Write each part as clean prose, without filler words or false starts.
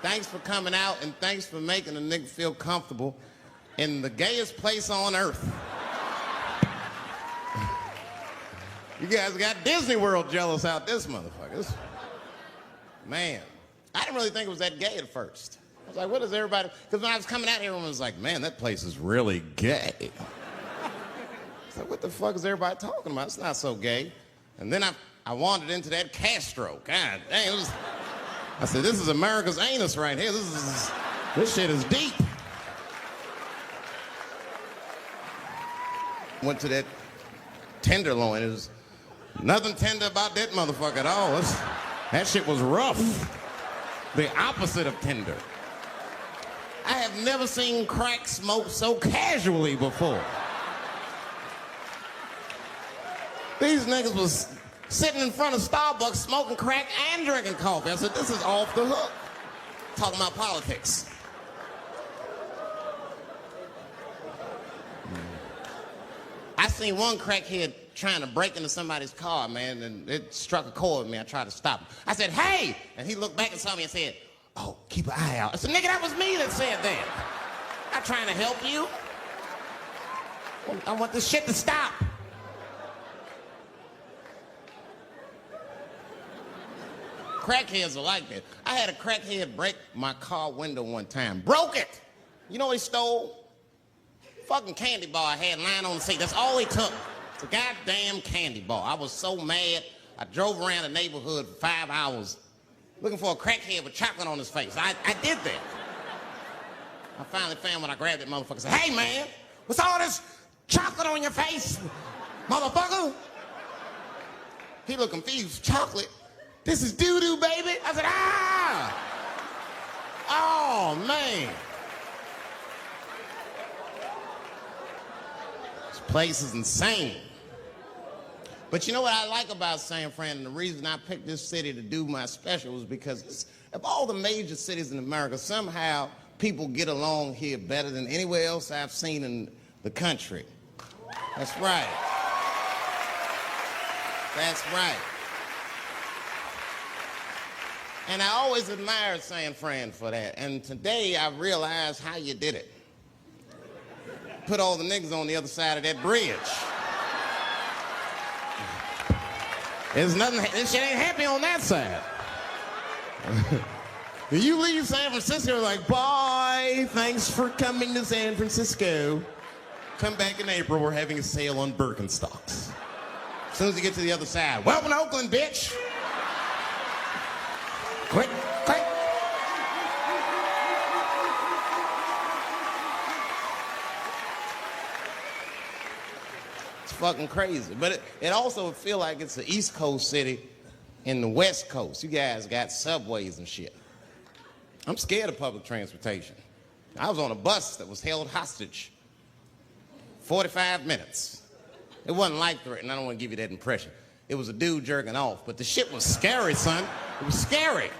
Thanks for coming out, and thanks for making a nigga feel comfortable in the gayest place on earth. You guys got Disney World jealous out this motherfucker. Man, I didn't really think it was that gay at first. I was like, what is everybody... Because when I was coming out here, everyone was like, man, that place is really gay. I was like, what the fuck is everybody talking about? It's not so gay. And then I wandered into that Castro. God dang, I said, this is America's anus right here. This shit is deep. Went to that Tenderloin. It was nothing tender about that motherfucker at all. That shit was rough. The opposite of tender. I have never seen crack smoked so casually before. These niggas was sitting in front of Starbucks smoking crack and drinking coffee. I said, this is off the hook. Talking about politics. I seen one crackhead trying to break into somebody's car, man, and it struck a chord with me. I tried to stop him. I said, hey! And he looked back and saw me and said, oh, keep an eye out. I said, nigga, that was me that said that. I'm not trying to help you. I want this shit to stop. Crackheads are like that. I had a crackhead break my car window one time. Broke it! You know what he stole? Fucking candy bar I had lying on the seat. That's all he took. It's a goddamn candy bar. I was so mad. I drove around the neighborhood for 5 hours looking for a crackhead with chocolate on his face. I did that. I finally found when I grabbed that motherfucker and said, hey man, what's all this chocolate on your face, motherfucker? He looked confused. Chocolate? This is doo-doo, baby. I said, ah! Oh, man. This place is insane. But you know what I like about San Fran, and the reason I picked this city to do my special is because of all the major cities in America, somehow people get along here better than anywhere else I've seen in the country. That's right. That's right. And I always admired San Fran for that. And today I realized how you did it. Put all the niggas on the other side of that bridge. There's nothing, this shit ain't happy on that side. You leave San Francisco like, bye, thanks for coming to San Francisco. Come back in April, we're having a sale on Birkenstocks. As soon as you get to the other side, welcome to Oakland, bitch. Quick, quick. It's fucking crazy. But it also feel like it's an East Coast city in the West Coast. You guys got subways and shit. I'm scared of public transportation. I was on a bus that was held hostage 45 minutes. It wasn't life-threatening. I don't want to give you that impression. It was a dude jerking off, but the shit was scary, son. It was scary. It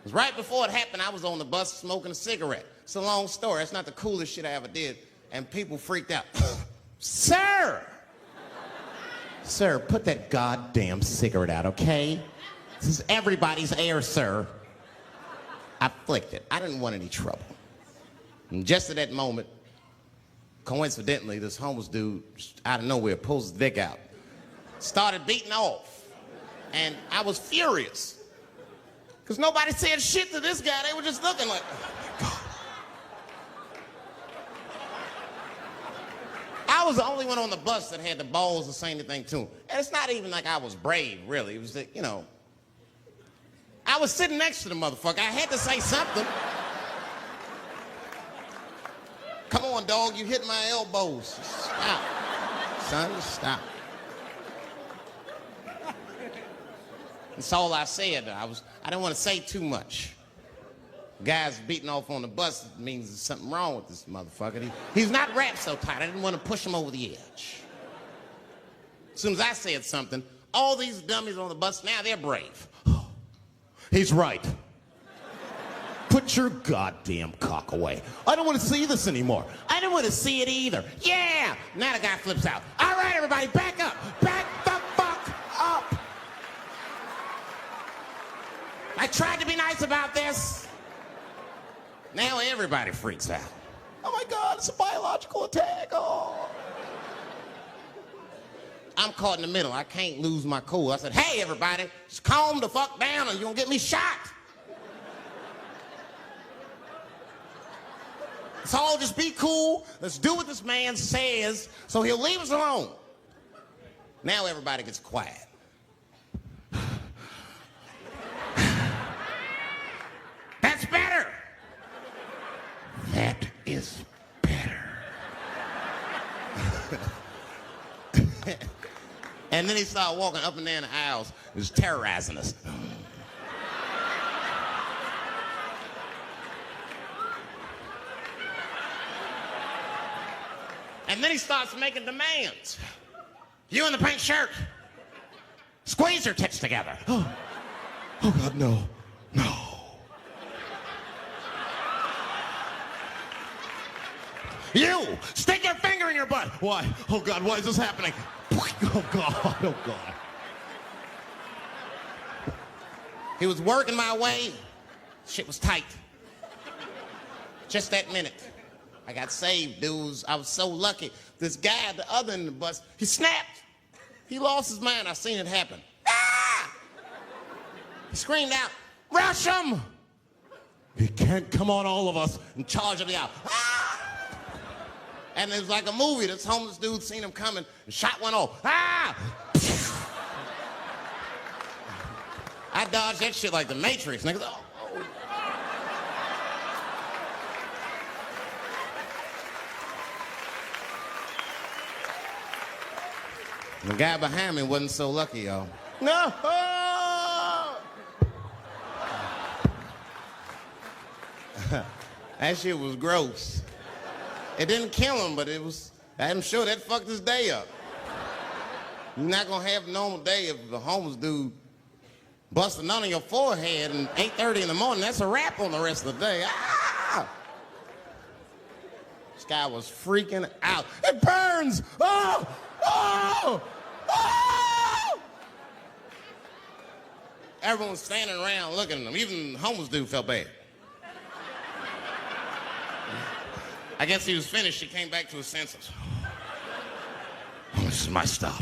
was right before it happened, I was on the bus smoking a cigarette. It's a long story. It's not the coolest shit I ever did. And people freaked out. Sir! Sir, put that goddamn cigarette out, okay? This is everybody's air, sir. I flicked it. I didn't want any trouble. And just at that moment, coincidentally, this homeless dude, out of nowhere, pulls his dick out. Started beating off. And I was furious. Because nobody said shit to this guy. They were just looking like, oh my God. I was the only one on the bus that had the balls to say anything to him. And it's not even like I was brave, really. It was that, you know, I was sitting next to the motherfucker. I had to say something. Come on, dog, you hit my elbows. Stop. Son, stop. That's all I said. I didn't want to say too much. Guys beating off on the bus means there's something wrong with this motherfucker. He's not wrapped so tight. I didn't want to push him over the edge. As soon as I said something, all these dummies on the bus, now they're brave. He's right. Put your goddamn cock away. I don't want to see this anymore. I don't want to see it either. Yeah! Now the guy flips out. All right, everybody, back up. Back the fuck up. I tried to be nice about this. Now everybody freaks out. Oh my God, it's a biological attack. Oh. I'm caught in the middle. I can't lose my cool. I said, hey, everybody, just calm the fuck down or you're gonna get me shot. Let's all just be cool. Let's do what this man says so he'll leave us alone. Now everybody gets quiet. That's better. That is better. And then he started walking up and down the aisles. He was terrorizing us. And then he starts making demands. You in the pink shirt, squeeze your tits together. Oh God, no, no. You, stick your finger in your butt. Why? Oh God, why is this happening? Oh God, oh God. He was working my way. Shit was tight. Just that minute. I got saved, dudes. I was so lucky. This guy at the other end of the bus, he snapped. He lost his mind. I seen it happen. Ah! He screamed out, rush him! He can't come on all of us and charge him out. Ah! And it was like a movie. This homeless dude seen him coming and shot one off. Ah! I dodged that shit like the Matrix. Niggas, oh. The guy behind me wasn't so lucky, y'all. No! That shit was gross. It didn't kill him, but I'm sure that fucked his day up. You're not gonna have a normal day if the homeless dude busts a nut on your forehead and 8:30 in the morning. That's a wrap on the rest of the day. Ah! This guy was freaking out. It burns! Oh! Oh! Oh! Everyone was standing around looking at him. Even the homeless dude felt bad. I guess he was finished. He came back to his senses. Oh, this is my stop.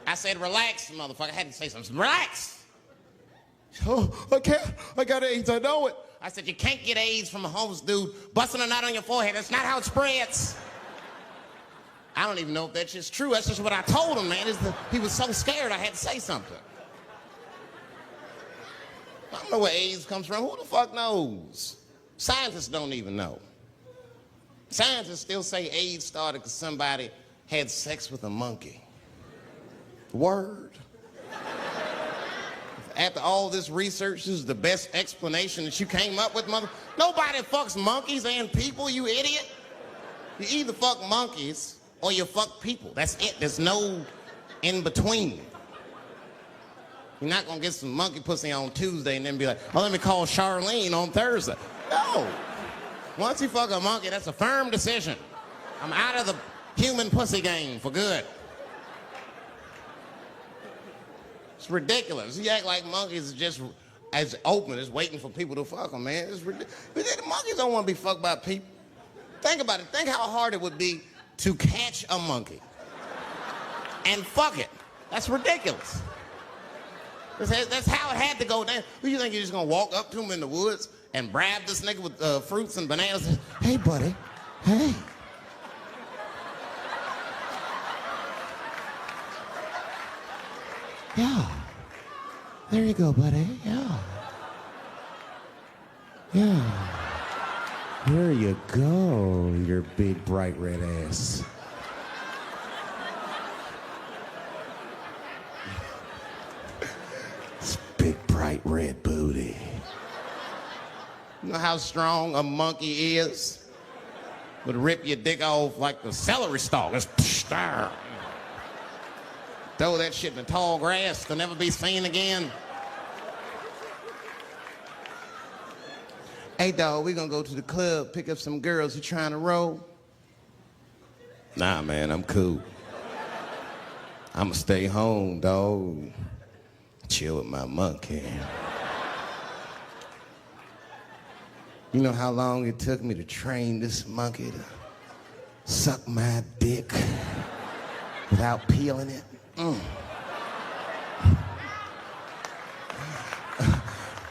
I said, relax, motherfucker. I had to say something. Relax. Oh, I can't. I got AIDS. I know it. I said, you can't get AIDS from a homeless dude busting a nut on your forehead. That's not how it spreads. I don't even know if that shit's true. That's just what I told him, man. He was so scared I had to say something. I don't know where AIDS comes from. Who the fuck knows? Scientists don't even know. Scientists still say AIDS started because somebody had sex with a monkey. Word. After all this research, this is the best explanation that you came up with, mother. Nobody fucks monkeys and people, you idiot. You either fuck monkeys or you fuck people. That's it. There's no in between. You're not gonna get some monkey pussy on Tuesday and then be like, oh, let me call Charlene on Thursday. No. Once you fuck a monkey, that's a firm decision. I'm out of the human pussy game for good. It's ridiculous. You act like monkeys are just as open as waiting for people to fuck them, man. It's ridiculous. The monkeys don't want to be fucked by people. Think about it. Think how hard it would be to catch a monkey and fuck it. That's ridiculous. That's how it had to go down. Who you think you're just gonna walk up to him in the woods and bribe this nigga with fruits and bananas? And, hey, buddy. Hey. Yeah. There you go, buddy. Yeah. Yeah. There you go, your big, bright red ass. This big, bright red booty. You know how strong a monkey is? Would rip your dick off like the celery stalk. Just throw that shit in the tall grass to never be seen again. Hey, dog, we gonna go to the club, pick up some girls. You trying to roll? Nah, man, I'm cool. I'ma stay home, dog. chill with my monkey. You know how long it took me to train this monkey to suck my dick without peeling it?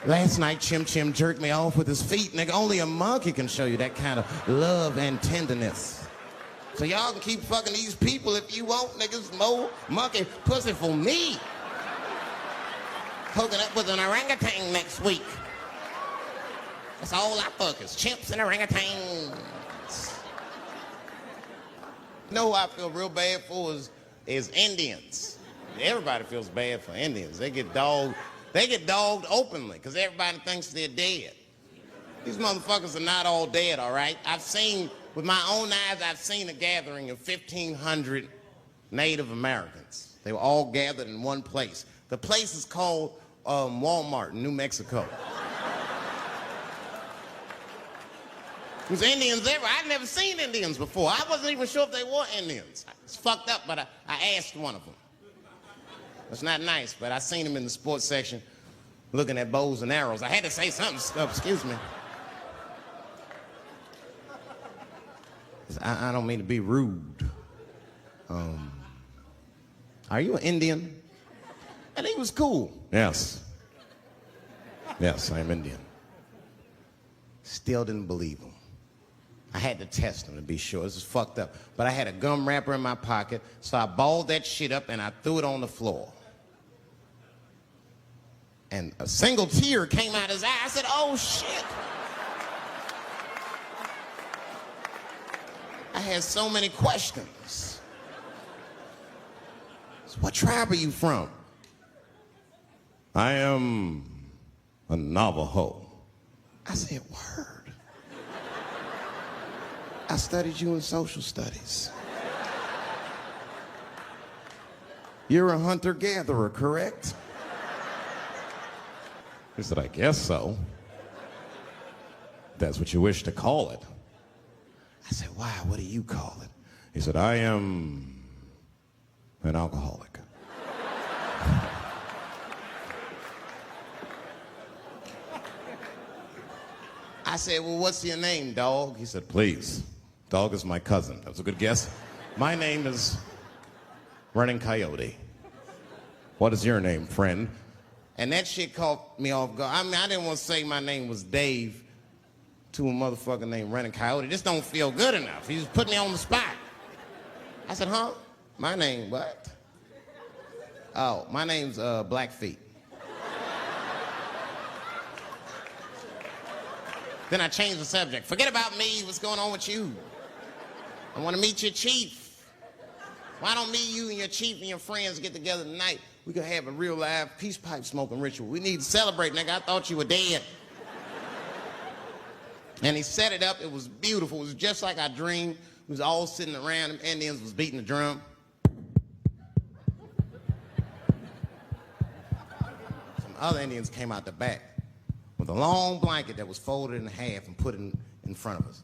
Last night, Chim Chim jerked me off with his feet. Nigga, only a monkey can show you that kind of love and tenderness. So y'all can keep fucking these people if you want, niggas. More monkey pussy for me. Hooking up with an orangutan next week. That's all I fuck is chimps and orangutans. You know who I feel real bad for is Indians. Everybody feels bad for Indians. They get dogged openly because everybody thinks they're dead. These motherfuckers are not all dead, all right? With my own eyes, I've seen a gathering of 1,500 Native Americans. They were all gathered in one place. The place is called Walmart in New Mexico. There's Indians everywhere. I'd never seen Indians before. I wasn't even sure if they were Indians. It's fucked up, but I asked one of them. It's not nice, but I seen him in the sports section looking at bows and arrows. I had to say something. Excuse me. I don't mean to be rude. Are you an Indian? And he was cool. Yes. Yes, I'm Indian. Still didn't believe him. I had to test him to be sure. This is fucked up. But I had a gum wrapper in my pocket, so I balled that shit up and I threw it on the floor. And a single tear came out his eye. I said, oh, shit. I had so many questions. So what tribe are you from? I am a Navajo. I said, word. I studied you in social studies. You're a hunter-gatherer, correct? He said, I guess so. That's what you wish to call it. I said, why? What do you call it? He said, I am an alcoholic. I said, well, what's your name, dog? He said, please. Dog is my cousin. That was a good guess. My name is Running Coyote. What is your name, friend? And that shit caught me off guard. I mean, I didn't want to say my name was Dave to a motherfucker named Running Coyote. This don't feel good enough. He just put me on the spot. I said, huh? My name, what? Oh, my name's Blackfeet. Then I changed the subject. Forget about me. What's going on with you? I want to meet your chief. Why don't me, you, and your chief and your friends get together tonight? We could have a real live peace pipe smoking ritual. We need to celebrate, nigga. I thought you were dead. And he set it up. It was beautiful. It was just like I dreamed. We was all sitting around. Them Indians was beating the drum. Some other Indians came out the back with a long blanket that was folded in half and put in front of us.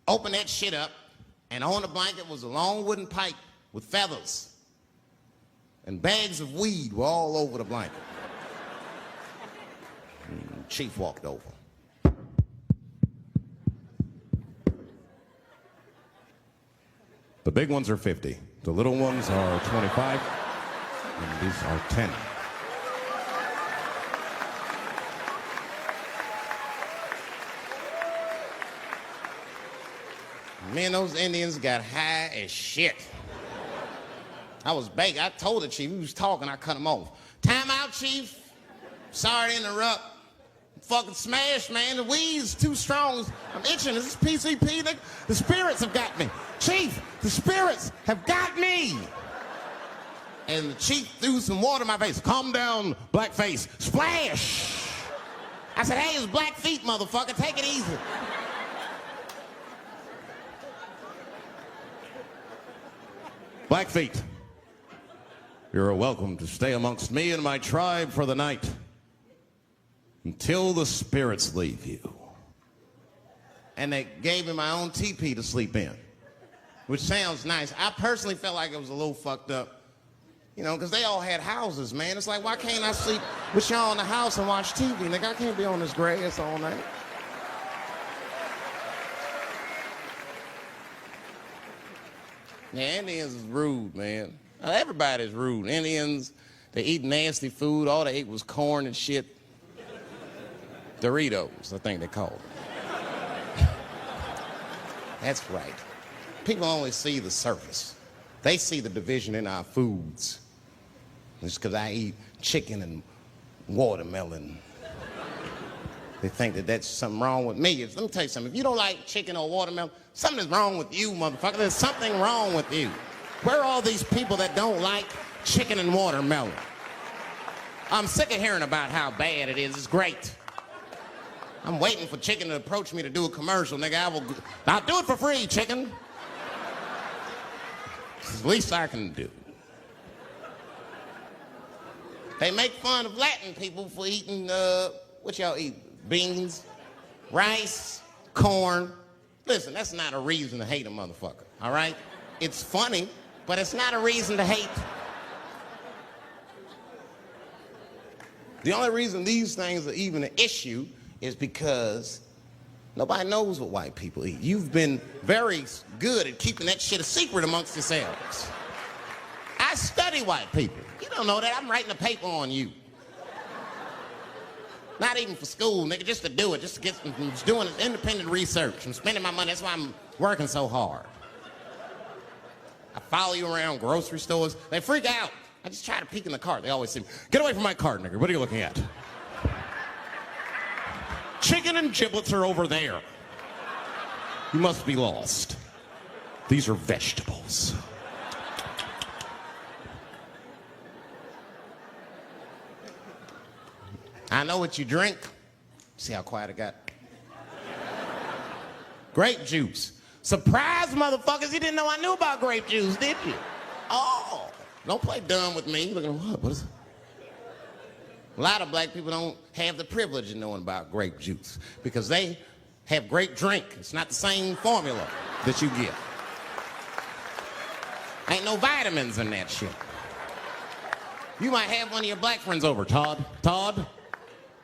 Open that shit up, and on the blanket was a long wooden pipe with feathers. And bags of weed were all over the blanket. And Chief walked over. The big ones are 50. The little ones are 25. And these are 10. Me and those Indians got high as shit. I was baked. I told the chief, he was talking, I cut him off. Time out, chief. Sorry to interrupt. I'm fucking smashed, man. The weed's too strong. I'm itching. This is PCP. The spirits have got me. Chief, the spirits have got me. And the chief threw some water in my face. Calm down, blackface. Splash. I said, hey, it's Blackfeet, motherfucker. Take it easy. Blackfeet, you're welcome to stay amongst me and my tribe for the night until the spirits leave you. And they gave me my own teepee to sleep in, which sounds nice. I personally felt like it was a little fucked up You know, because they all had houses, man. It's like, why can't I sleep with y'all in the house and watch TV? Nigga, I can't be on this grass all night. Yeah, Indians is rude, man. Everybody's rude. Indians, they eat nasty food. All they ate was corn and shit. Doritos, I think they called them. That's right. People only see the surface. They see the division in our foods. Just because I eat chicken and watermelon. They think that that's something wrong with me. Let me tell you something. If you don't like chicken or watermelon, something is wrong with you, motherfucker. There's something wrong with you. Where are all these people that don't like chicken and watermelon? I'm sick of hearing about how bad it is. It's great. I'm waiting for chicken to approach me to do a commercial, nigga. I'll do it for free, chicken. It's the least I can do. They make fun of Latin people for eating, what y'all eat? Beans, rice, corn. Listen, that's not a reason to hate a motherfucker, all right? It's funny, but it's not a reason to hate. The only reason these things are even an issue is because nobody knows what white people eat. You've been very good at keeping that shit a secret amongst yourselves. I study white people. You don't know that. I'm writing a paper on you. Not even for school, nigga, just to do it, just to get, I'm just doing independent research. I'm spending my money, that's why I'm working so hard. I follow you around grocery stores. They freak out. I just try to peek in the cart. They always say, get away from my cart, nigga. What are you looking at? Chicken and giblets are over there. You must be lost. These are vegetables. I know what you drink. See how quiet it got? Grape juice. Surprise, motherfuckers. You didn't know I knew about grape juice, did you? Oh, don't play dumb with me. Look at what is it? A lot of black people don't have the privilege of knowing about grape juice because they have grape drink. It's not the same formula that you get. Ain't no vitamins in that shit. You might have one of your black friends over. Todd,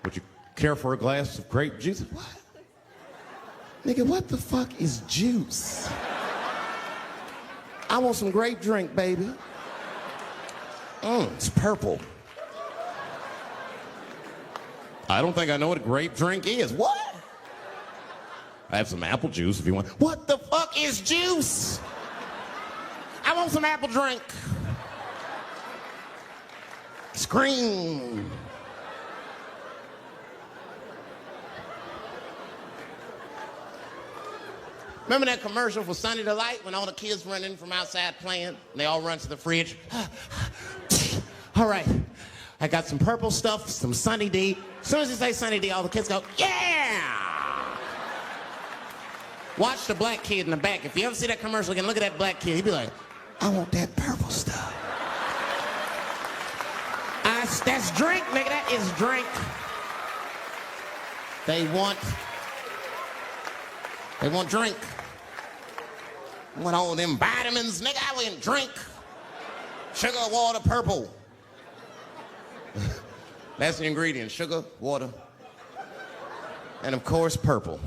would you care for a glass of grape juice? What? Nigga, what the fuck is juice? I want some grape drink, baby. It's purple. I don't think I know what a grape drink is. What? I have some apple juice if you want. What the fuck is juice? I want some apple drink. Scream. Remember that commercial for Sunny Delight when all the kids run in from outside playing? And they all run to the fridge. All right, I got some purple stuff, some Sunny D. As soon as you say Sunny D, all the kids go, yeah! Watch the black kid in the back. If you ever see that commercial again, look at that black kid. He'd be like, I want that purple stuff. That's drink, nigga. That is drink. They want drink. I want all them vitamins, nigga. I want drink. Sugar, water, purple. That's the ingredient. Sugar, water, and of course, purple.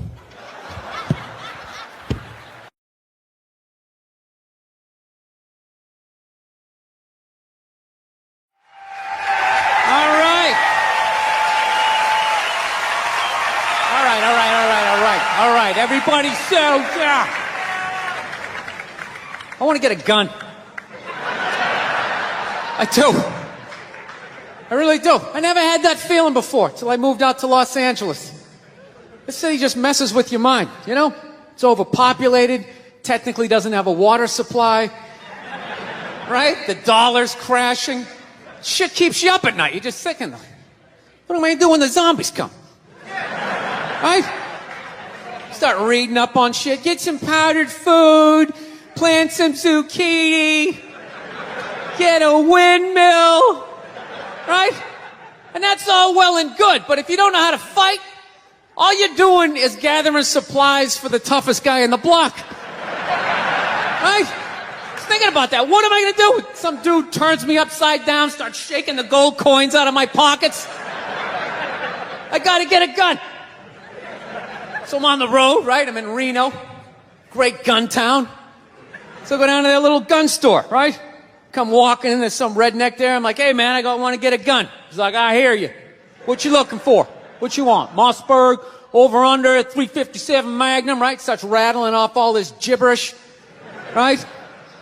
All right, everybody, so, yeah. I want to get a gun. I do. I really do. I never had that feeling before till I moved out to Los Angeles. This city just messes with your mind, you know? It's overpopulated, technically doesn't have a water supply, right? The dollar's crashing. Shit keeps you up at night. You're just thinking, what am I going to do when the zombies come? Right? Start reading up on shit. Get some powdered food. Plant some zucchini. Get a windmill. Right? And that's all well and good. But if you don't know how to fight, all you're doing is gathering supplies for the toughest guy in the block. Right? thinking about that. What am I going to do? Some dude turns me upside down, starts shaking the gold coins out of my pockets. I got to get a gun. So I'm on the road, right? I'm in Reno. Great gun town. So I go down to that little gun store, right? Come walking in, there's some redneck there. I'm like, hey, man, I want to get a gun. He's like, I hear you. What you looking for? What you want? Mossberg, over under, 357 Magnum, right? Starts rattling off all this gibberish, right?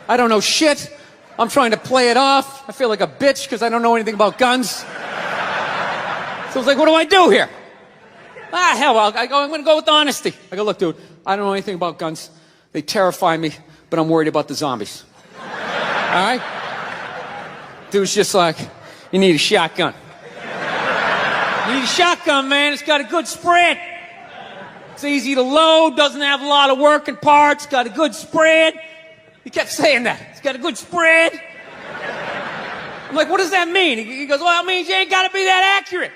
I don't know shit. I'm trying to play it off. I feel like a bitch because I don't know anything about guns. So I was like, what do I do here? Hell, I'm going to go with honesty. I go, look, dude, I don't know anything about guns. They terrify me, but I'm worried about the zombies. All right? Dude's just like, you need a shotgun. You need a shotgun, man. It's got a good spread. It's easy to load, doesn't have a lot of working parts, got a good spread. He kept saying that. It's got a good spread. I'm like, what does that mean? He goes, well, it means you ain't got to be that accurate.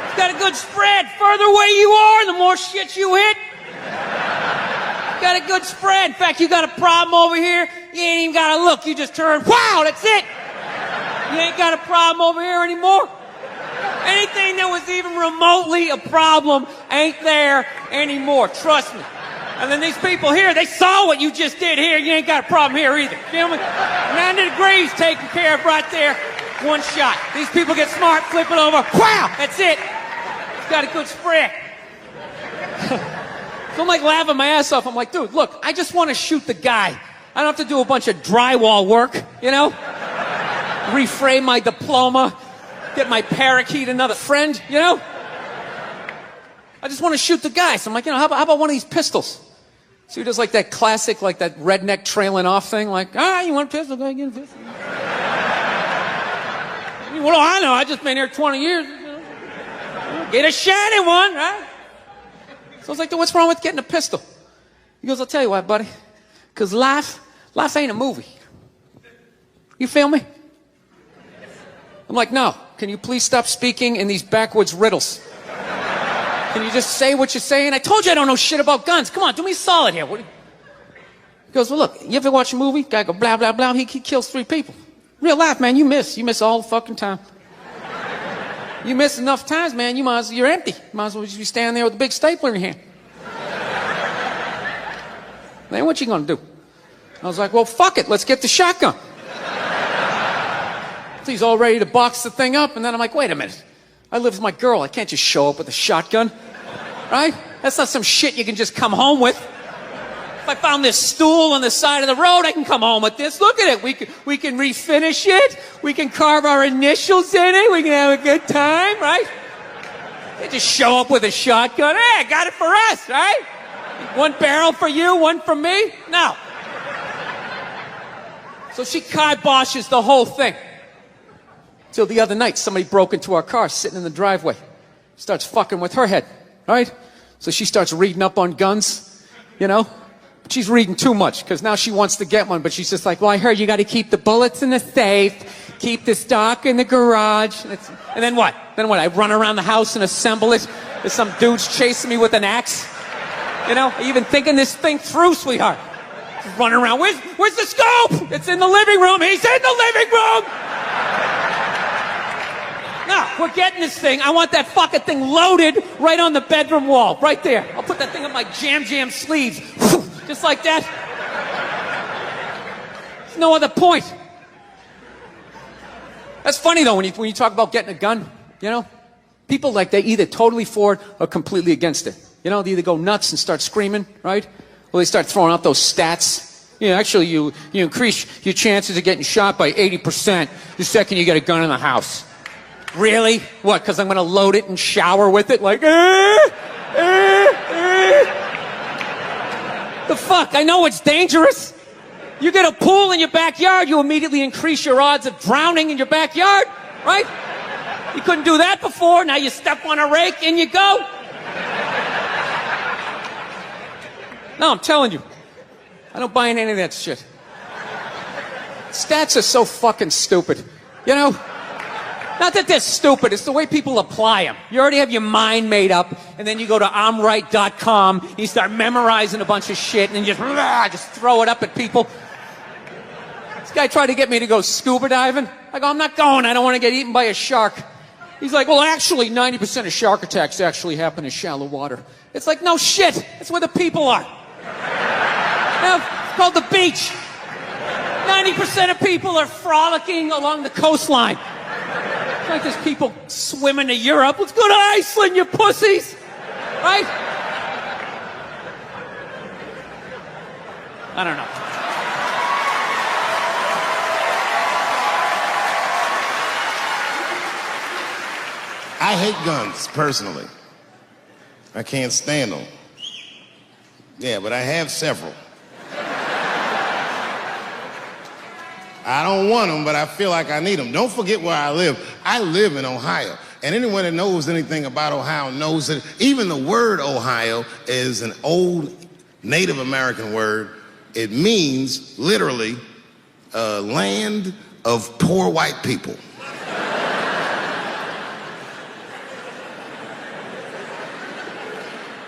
It's got a good spread. Further away you are, the more shit you hit. It's got a good spread. In fact, you got a problem over here, you ain't even got to look. You just turn, wow, that's it. You ain't got a problem over here anymore. Anything that was even remotely a problem ain't there anymore. Trust me. And then these people here, they saw what you just did here. You ain't got a problem here either. Feel me? 90 degrees taken care of right there. One shot. These people get smart, flip it over. Wow! That's it. It's got a good spread. So I'm like laughing my ass off. I'm like, dude, look, I just want to shoot the guy. I don't have to do a bunch of drywall work, you know? Reframe my diploma. Get my parakeet another friend, you know? I just want to shoot the guy. So I'm like, you know, how about one of these pistols? So he does like that classic, like that redneck trailing off thing, like, you want a pistol? Go ahead, get a pistol. What do I know? I just been here 20 years. You know? Get a shiny one, right? So I was like, dude, what's wrong with getting a pistol? He goes, I'll tell you what, buddy. Because life ain't a movie. You feel me? I'm like, no. Can you please stop speaking in these backwoods riddles? Can you just say what you're saying? I told you I don't know shit about guns. Come on, do me a solid here. He goes, well, look, you ever watch a movie? Guy go, blah, blah, blah. He kills 3 people. Real life, man, you miss. You miss all the fucking time. You miss enough times, man, you're empty. You might as well just be standing there with a big stapler in your hand. Then what you gonna do? I was like, well, fuck it. Let's get the shotgun. So he's all ready to box the thing up, and then I'm like, wait a minute. I live with my girl. I can't just show up with a shotgun. Right? That's not some shit you can just come home with. If I found this stool on the side of the road, I can come home with this. Look at it. We can refinish it. We can carve our initials in it. We can have a good time, right? You just show up with a shotgun. Hey, I got it for us, right? One barrel for you, one for me? No. So she kiboshes the whole thing. Till the other night, somebody broke into our car sitting in the driveway. Starts fucking with her head, right? So she starts reading up on guns, you know? But she's reading too much, because now she wants to get one, but she's just like, well, I heard you got to keep the bullets in the safe, keep the stock in the garage. And then what? Then what? I run around the house and assemble it? There's some dudes chasing me with an axe? You know? Even thinking this thing through, sweetheart. Just running around. Where's the scope? It's in the living room. He's in the living room! No, we're getting this thing. I want that fucking thing loaded right on the bedroom wall. Right there. I'll put that thing on my jam sleeves. Just like that. There's no other point. That's funny, though, when you talk about getting a gun, you know? People, like, they either totally for it or completely against it. You know, they either go nuts and start screaming, right? Or they start throwing out those stats. Yeah, actually, you increase your chances of getting shot by 80% the second you get a gun in the house. Really? What, because I'm going to load it and shower with it? Like, The fuck? I know it's dangerous. You get a pool in your backyard, you immediately increase your odds of drowning in your backyard, right? You couldn't do that before. Now you step on a rake, in you go. No, I'm telling you. I don't buy into any of that shit. Stats are so fucking stupid. You know? Not that they're stupid, it's the way people apply them. You already have your mind made up, and then you go to I'mRight.com, you start memorizing a bunch of shit, and then just throw it up at people. This guy tried to get me to go scuba diving. I go, I'm not going. I don't want to get eaten by a shark. He's like, well, actually, 90% of shark attacks actually happen in shallow water. It's like, no shit. It's where the people are. It's called the beach. 90% of people are frolicking along the coastline. It's like there's people swimming to Europe. Let's go to Iceland, you pussies. Right? I don't know. I hate guns, personally. I can't stand them. Yeah, but I have several. I don't want them, but I feel like I need them. Don't forget where I live. I live in Ohio. And anyone that knows anything about Ohio knows that even the word Ohio is an old Native American word. It means, literally, land of poor white people.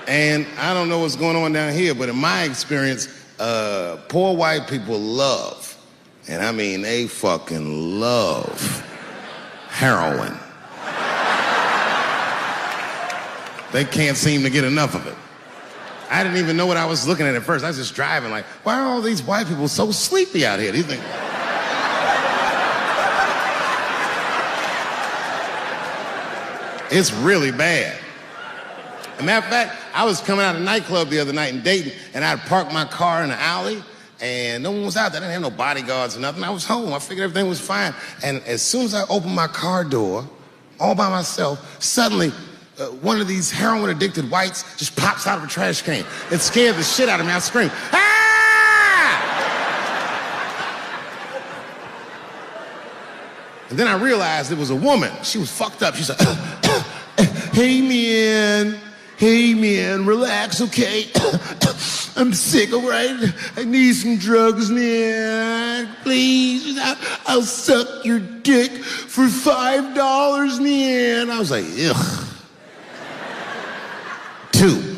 And I don't know what's going on down here, but in my experience, poor white people love, and I mean they fucking love, heroin. They can't seem to get enough of it. I didn't even know what I was looking at first. I was just driving like, why are all these white people so sleepy out here? Do you think? It's really bad. As a matter of fact, I was coming out of a nightclub the other night in Dayton, and I'd parked my car in the alley, and no one was out there. I didn't have no bodyguards or nothing. I was home. I figured everything was fine. And as soon as I opened my car door, all by myself, suddenly one of these heroin-addicted whites just pops out of a trash can. It scared the shit out of me. I screamed, "Ah!" And then I realized it was a woman. She was fucked up. She said, "Hey, man. Hey, man, relax, okay? I'm sick, all right? I need some drugs, man. Please, I'll suck your dick for $5, man." I was like, ugh. 2.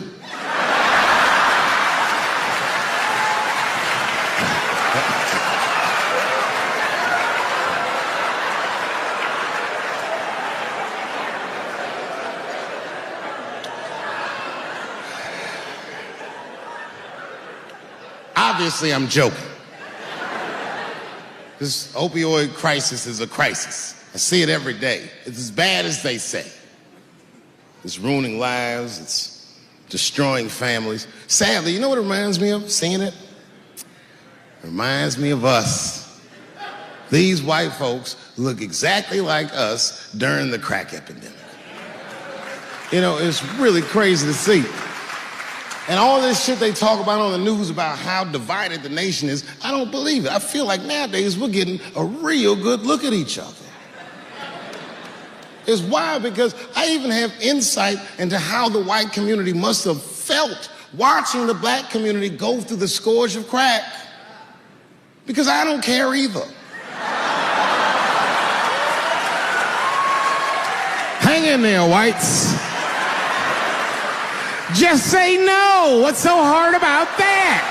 Obviously, I'm joking. This opioid crisis is a crisis. I see it every day. It's as bad as they say. It's ruining lives. It's destroying families. Sadly, you know what it reminds me of, seeing it? It reminds me of us. These white folks look exactly like us during the crack epidemic. You know, it's really crazy to see. And all this shit they talk about on the news about how divided the nation is, I don't believe it. I feel like nowadays we're getting a real good look at each other. It's wild because I even have insight into how the white community must have felt watching the black community go through the scourge of crack. Because I don't care either. Hang in there, whites. Just say no. What's so hard about that?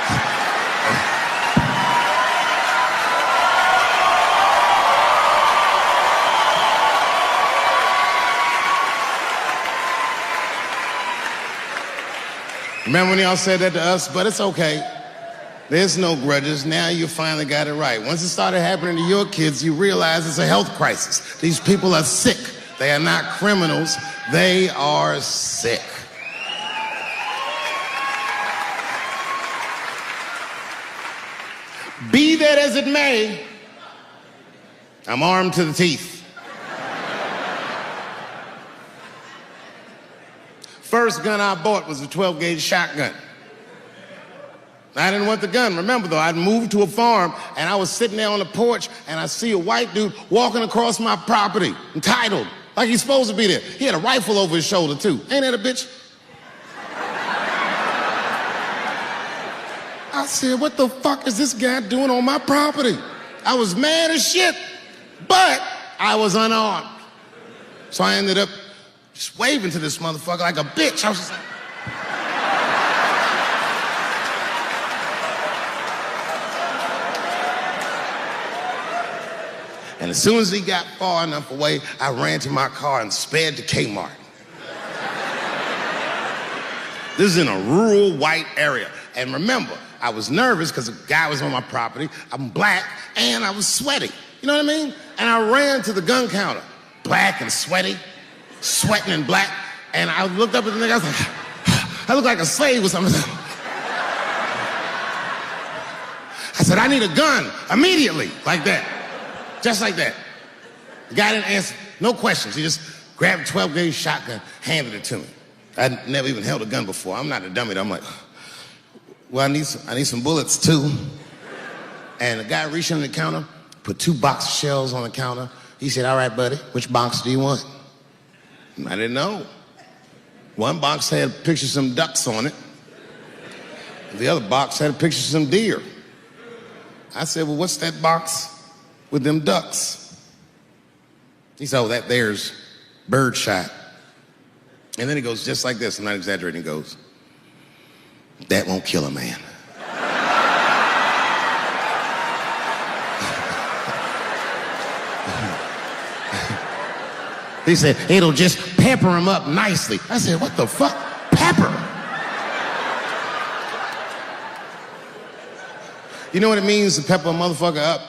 Remember when y'all said that to us? But it's okay. There's no grudges. Now you finally got it right. Once it started happening to your kids, you realize it's a health crisis. These people are sick. They are not criminals. They are sick. Be that as it may, I'm armed to the teeth. First gun I bought was a 12-gauge shotgun. I didn't want the gun. Remember, though, I'd moved to a farm, and I was sitting there on the porch, and I see a white dude walking across my property, entitled, like he's supposed to be there. He had a rifle over his shoulder, too. Ain't that a bitch? I said, what the fuck is this guy doing on my property? I was mad as shit, but I was unarmed. So I ended up just waving to this motherfucker like a bitch. I was just like, And as soon as he got far enough away, I ran to my car and sped to Kmart. This is in a rural white area. And remember, I was nervous because the guy was on my property. I'm black and I was sweaty. You know what I mean? And I ran to the gun counter, black and sweaty, sweating and black. And I looked up at the nigga, I was like, I look like a slave or something. I said, I need a gun immediately, like that. Just like that. The guy didn't answer, no questions. He just grabbed a 12-gauge shotgun, handed it to me. I'd never even held a gun before. I'm not a dummy. I'm like, well, I need some bullets too. And the guy reached under the counter, put 2 box shells on the counter. He said, all right, buddy, which box do you want? And I didn't know. One box had a picture of some ducks on it. The other box had a picture of some deer. I said, well, what's that box with them ducks? He said, oh, that there's bird shot. And then he goes just like this, I'm not exaggerating, he goes, that won't kill a man. He said, it'll just pepper him up nicely. I said, what the fuck? Pepper? You know what it means to pepper a motherfucker up?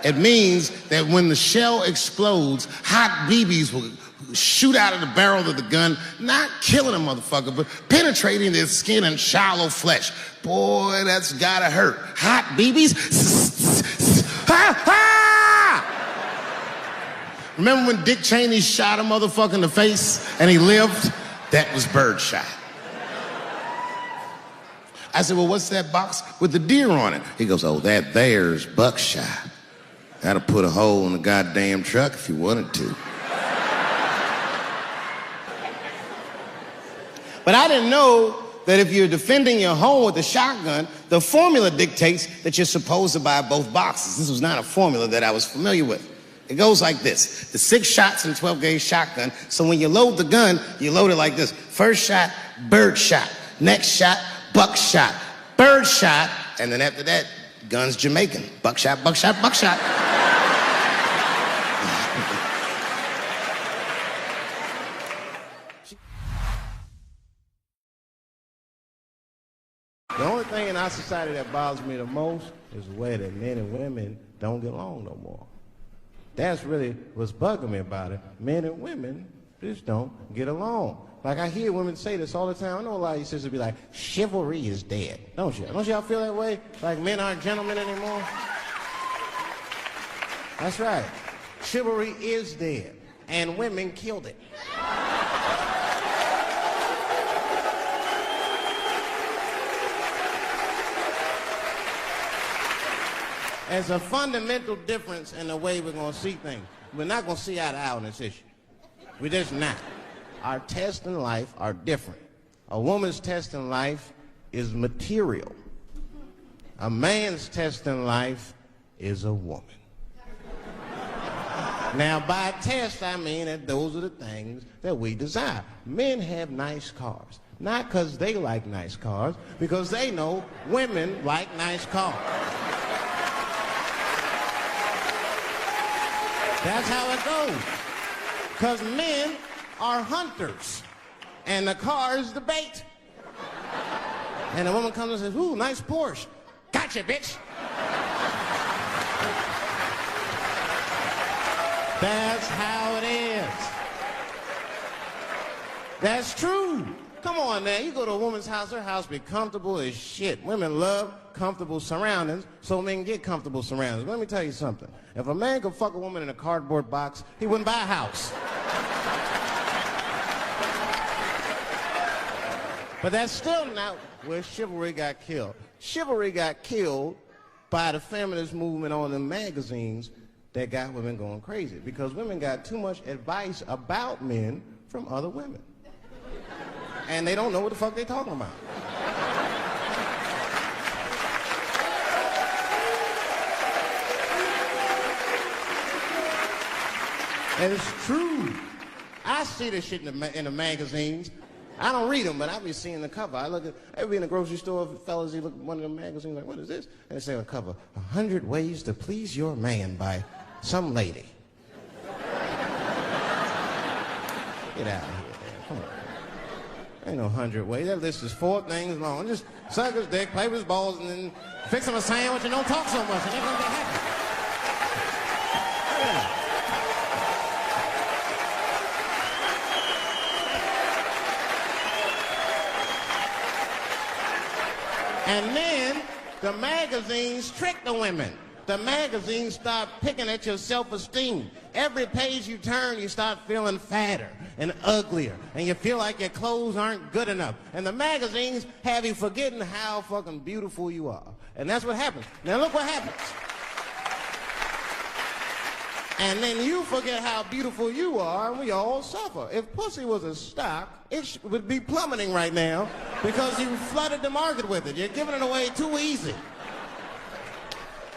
It means that when the shell explodes, hot BBs will shoot out of the barrel of the gun, not killing a motherfucker, but penetrating their skin and shallow flesh. Boy, that's gotta hurt. Hot BBs? Ha ha! Remember when Dick Cheney shot a motherfucker in the face and he lived? That was birdshot. I said, well, what's that box with the deer on it? He goes, oh, that there's buckshot. That'll put a hole in the goddamn truck if you wanted to. But I didn't know that if you're defending your home with a shotgun, the formula dictates that you're supposed to buy both boxes. This was not a formula that I was familiar with. It goes like this. The 6 shots in 12-gauge shotgun, so when you load the gun, you load it like this. First shot, bird shot. Next shot, buckshot. Bird shot, and then after that, gun's Jamaican. Buckshot, buckshot, buckshot. The only thing in our society that bothers me the most is the way that men and women don't get along no more. That's really what's bugging me about it. Men and women just don't get along. Like I hear women say this all the time. I know a lot of you sisters be like, chivalry is dead. Don't you? Don't y'all feel that way? Like men aren't gentlemen anymore? That's right. Chivalry is dead. And women killed it. There's a fundamental difference in the way we're going to see things. We're not going to see eye to eye on this issue. We're just not. Our tests in life are different. A woman's test in life is material. A man's test in life is a woman. Now, by test, I mean that those are the things that we desire. Men have nice cars. Not because they like nice cars, because they know women like nice cars. That's how it goes. Because men are hunters, and the car is the bait. And the woman comes and says, ooh, nice Porsche. Gotcha, bitch. That's how it is. That's true. Come on now, you go to a woman's house, her house be comfortable as shit. Women love comfortable surroundings, so men get comfortable surroundings. Let me tell you something. If a man could fuck a woman in a cardboard box, he wouldn't buy a house. But that's still not where chivalry got killed. Chivalry got killed by the feminist movement on the magazines that got women going crazy, because women got too much advice about men from other women. And they don't know what the fuck they're talking about. And it's true. I see this shit in the magazines. I don't read them, but I be seeing the cover. I be in the grocery store, fellas, you look at one of the magazines, like, what is this? And they say on the cover, 100 Ways to Please Your Man by Some lady. Get out of here, man. Come on. Ain't no 100 ways. That list is 4 things long. Just suck his dick, play with his balls, and then fix him a sandwich and don't talk so much, and they're gonna be happy. Yeah. And then the magazines trick the women. The magazines start picking at your self-esteem. Every page you turn, you start feeling fatter and uglier, and you feel like your clothes aren't good enough. And the magazines have you forgetting how fucking beautiful you are. And that's what happens. Now look what happens. And then you forget how beautiful you are, and we all suffer. If pussy was a stock, it would be plummeting right now because you flooded the market with it. You're giving it away too easy.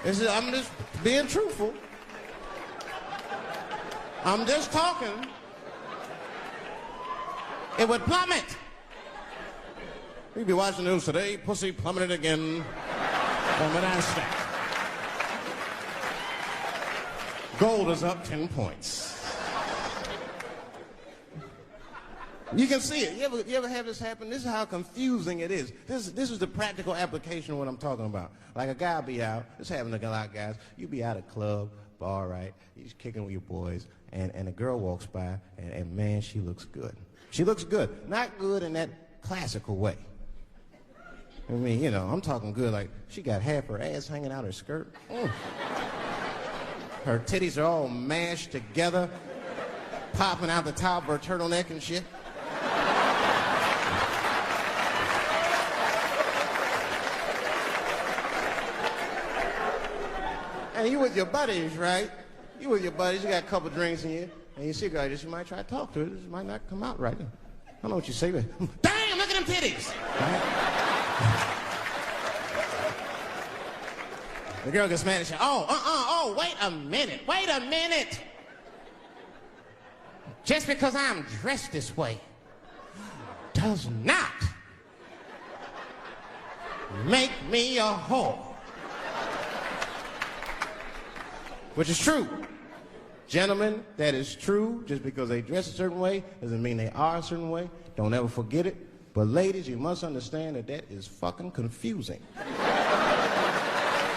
I'm just being truthful. I'm just talking. It would plummet. You'd be watching the news today, pussy plummeted again from the NASDAQ. Gold is up 10 points. You can see it. You ever have this happen? This is how confusing it is. This is the practical application of what I'm talking about. Like a guy be out, this happens to a lot of guys. You be out at a club, bar, right? You're just kicking with your boys, and a girl walks by, and man, she looks good. She looks good. Not good in that classical way. I mean, you know, I'm talking good like she got half her ass hanging out her skirt. Her titties are all mashed together, popping out the top of her turtleneck and shit. And you with your buddies, right? You with your buddies, you got a couple drinks in you, and you see a girl, you might try to talk to her. This might not come out right. I don't know what you say, but damn, look at them titties. Right? The girl gets mad and says, wait a minute. Just because I'm dressed this way does not make me a whore. Which is true. Gentlemen, that is true. Just because they dress a certain way doesn't mean they are a certain way. Don't ever forget it. But ladies, you must understand that that is fucking confusing.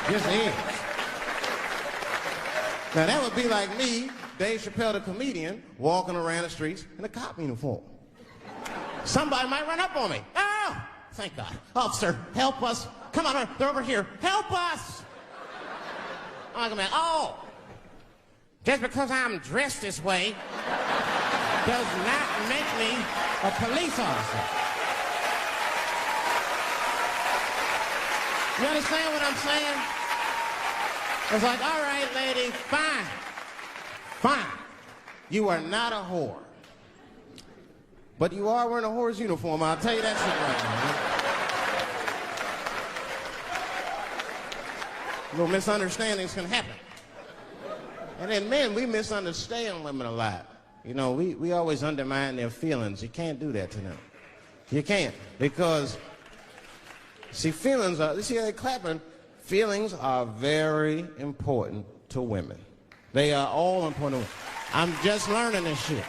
Yes, it is. Now, that would be like me, Dave Chappelle, the comedian, walking around the streets in a cop uniform. Somebody might run up on me. Oh, thank God. Officer, help us. Come on, they're over here. Help us. I'm like, oh, just because I'm dressed this way does not make me a police officer. You understand what I'm saying? It's like, all right, lady, fine. You are not a whore. But you are wearing a whore's uniform. I'll tell you that shit right now. Little misunderstandings can happen. And then men, we misunderstand women a lot. You know, we always undermine their feelings. You can't do that to them. You can't. Because, see, feelings are, you see how they're clapping? Feelings are very important to women. They are all important to women. I'm just learning this shit.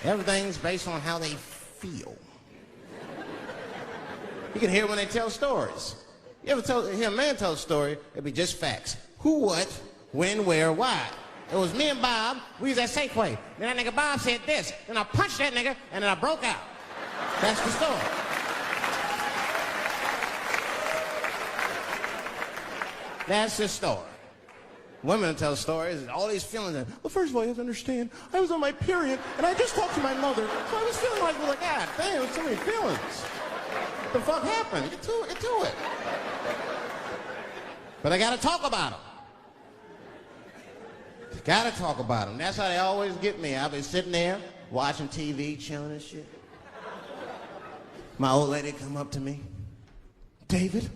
Everything's based on how they feel. You can hear when they tell stories. You ever hear a man tell a story, it'd be just facts. Who, what, when, where, why. It was me and Bob, we was at Safeway. Then that nigga Bob said this. Then I punched that nigga, and then I broke out. That's the story. That's the story. Women tell stories, all these feelings. Well, first of all, you have to understand, I was on my period, and I just talked to my mother, so I was feeling like, God damn, so many feelings. What the fuck happened? Get to it. But I gotta talk about them. Gotta talk about them. That's how they always get me. I'll be sitting there, watching TV, chilling and shit. My old lady come up to me. David,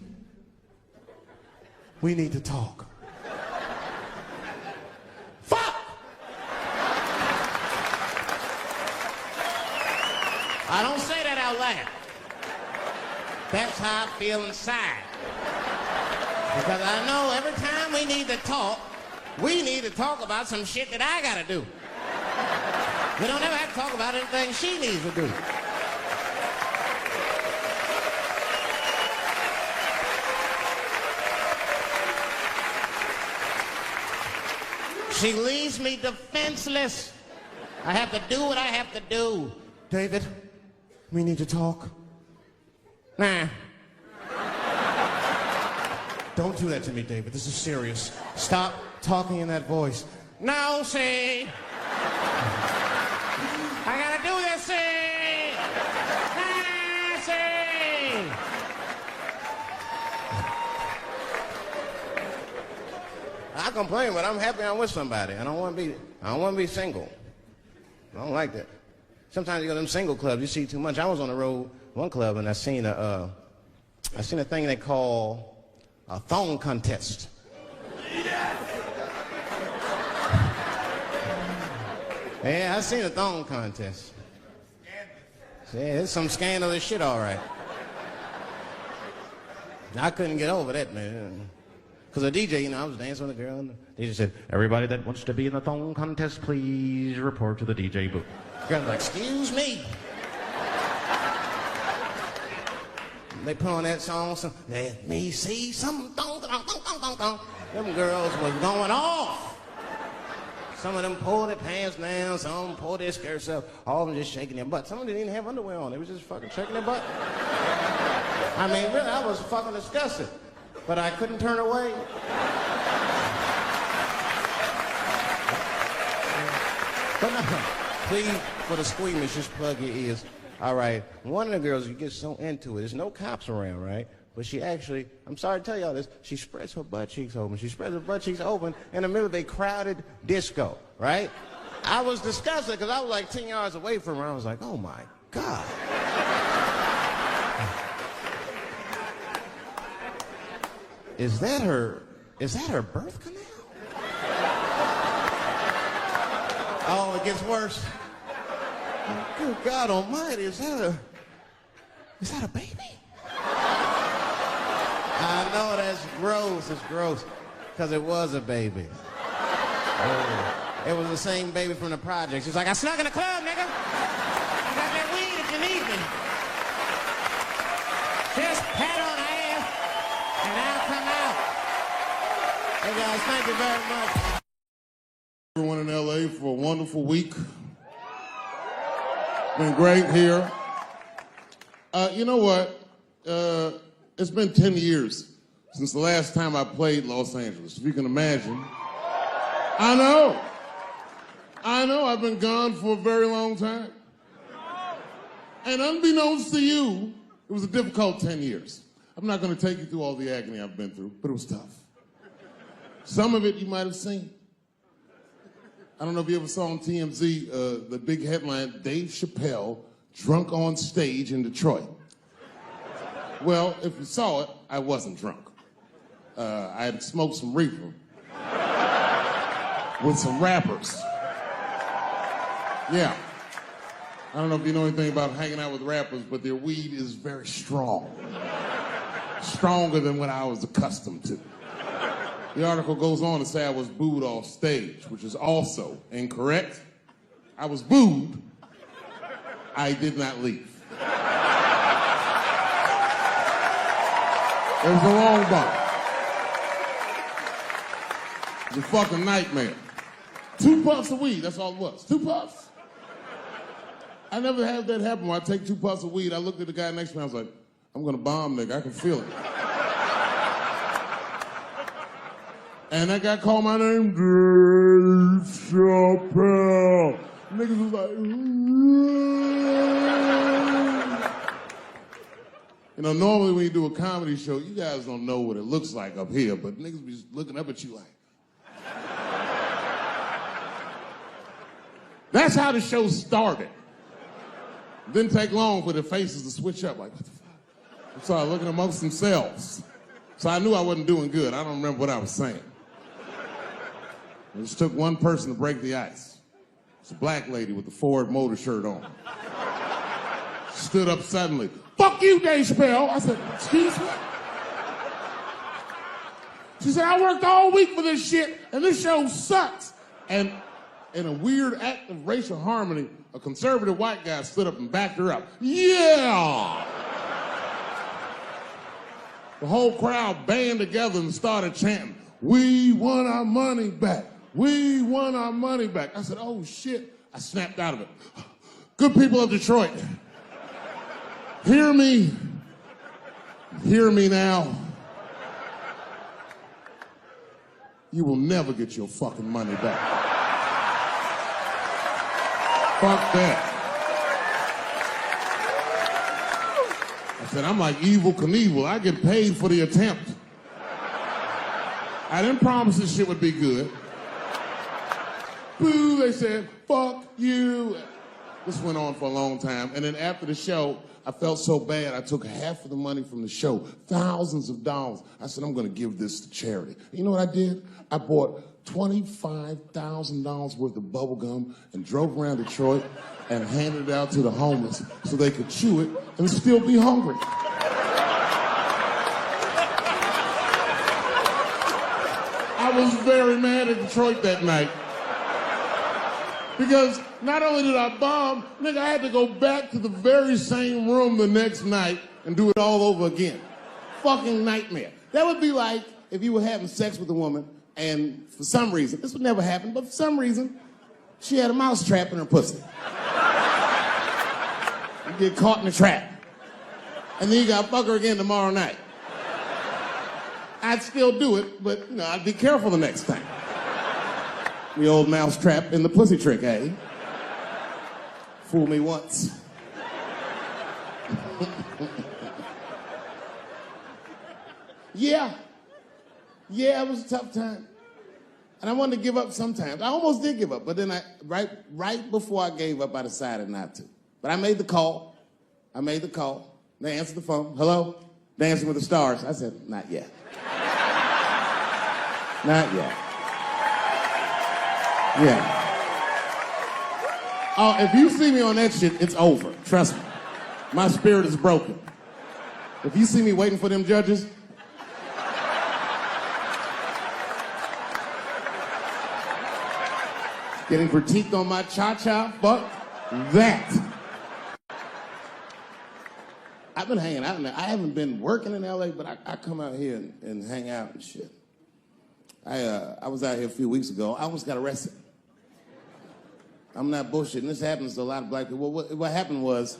we need to talk. Fuck! I don't say that out loud. That's how I feel inside. Because I know every time we need to talk, We need to talk about some shit that I gotta do. We don't ever have to talk about anything she needs to do. She leaves me defenseless. I have to do what I have to do. David, we need to talk. Nah. Don't do that to me, David. This is serious. Stop talking in that voice. No, see. I gotta do this, see. Ah, see. I complain, but I'm happy I'm with somebody. I don't want to be single. I don't like that. Sometimes you go to them single clubs, you see too much. I was on the road, one club, and I seen a thing they call a thong contest. Yeah, I seen a thong contest. Yeah, it's some scandalous shit, all right. I couldn't get over that, man. Because the DJ, I was dancing with a girl, and the DJ said, everybody that wants to be in the thong contest, please report to the DJ booth. The girl was like, excuse me. They put on that song, so let me see some thong, thong, thong, thong, thong, thong. Them girls was going off. Some of them pulled their pants down, some of them pulled their skirts up, all of them just shaking their butt. Some of them didn't even have underwear on, they was just fucking shaking their butt. I mean, really, I was fucking disgusted. But I couldn't turn away. But no, please, for the squeamish, just plug your ears. All right, one of the girls, you get so into it, there's no cops around, right? But she actually, I'm sorry to tell y'all this, she spreads her butt cheeks open. She spreads her butt cheeks open in the middle of a crowded disco, right? I was disgusted because I was like 10 yards away from her. I was like, oh my God. Is that her birth canal? Oh, it gets worse. Good God Almighty, is that a baby? I know that's gross. It's gross, because it was a baby. Oh, it was the same baby from the projects. She's like, I snuck in the club, nigga. I got that weed if you need me. Just pat on the ass, and I'll come out. Hey guys, thank you very much. Everyone in LA for a wonderful week. Been great here. You know what? It's been 10 years since the last time I played Los Angeles, if you can imagine. I know, I've been gone for a very long time. And unbeknownst to you, it was a difficult 10 years. I'm not gonna take you through all the agony I've been through, but it was tough. Some of it you might have seen. I don't know if you ever saw on TMZ, the big headline, Dave Chappelle, drunk on stage in Detroit. Well, if you saw it, I wasn't drunk. I had smoked some reefer with some rappers. Yeah. I don't know if you know anything about hanging out with rappers, but their weed is very strong. Stronger than what I was accustomed to. The article goes on to say I was booed off stage, which is also incorrect. I was booed. I did not leave. It was a long bump. It was a fucking nightmare. 2 puffs of weed, that's all it was. 2 puffs. I never had that happen where I take 2 puffs of weed. I looked at the guy next to me, I was like, I'm gonna bomb, nigga, I can feel it. And that guy called my name, Dave Chappelle. Niggas was like, you know, normally when you do a comedy show, you guys don't know what it looks like up here, but niggas be just looking up at you like. That's how the show started. Didn't take long for the faces to switch up, like, what the fuck? I started looking amongst themselves. So I knew I wasn't doing good. I don't remember what I was saying. It just took one person to break the ice. It's a black lady with the Ford Motor shirt on. Stood up suddenly. Fuck you, Dave Chappelle. I said, excuse me? She said, I worked all week for this shit, and this show sucks. And in a weird act of racial harmony, a conservative white guy stood up and backed her up. Yeah! The whole crowd band together and started chanting, we want our money back. We want our money back. I said, oh shit. I snapped out of it. Good people of Detroit, hear me. Hear me now. You will never get your fucking money back. Fuck that. I said, I'm like Evel Knievel. I get paid for the attempt. I didn't promise this shit would be good. Boo, they said, fuck you. This went on for a long time. And then after the show, I felt so bad, I took half of the money from the show, thousands of dollars. I said, I'm gonna give this to charity. You know what I did? I bought $25,000 worth of bubble gum and drove around Detroit and handed it out to the homeless so they could chew it and still be hungry. I was very mad at Detroit that night. Because not only did I bomb, nigga, I had to go back to the very same room the next night and do it all over again. Fucking nightmare. That would be like if you were having sex with a woman and for some reason, this would never happen, but for some reason, she had a mouse trap in her pussy. You get caught in the trap. And then you gotta fuck her again tomorrow night. I'd still do it, but you know, I'd be careful the next time. The old mouse trap in the pussy trick, eh? Fool me once. Yeah, it was a tough time. And I wanted to give up sometimes. I almost did give up, but then right before I gave up, I decided not to. But I made the call. They answered the phone. Hello? Dancing with the Stars. I said, not yet. Not yet. Yeah. Oh, if you see me on that shit, it's over. Trust me. My spirit is broken. If you see me waiting for them judges, getting critiqued on my cha-cha, fuck that. I've been hanging out in there. I haven't been working in LA, but I come out here and hang out and shit. I was out here a few weeks ago. I almost got arrested. I'm not bullshitting. This happens to a lot of black people. What happened was,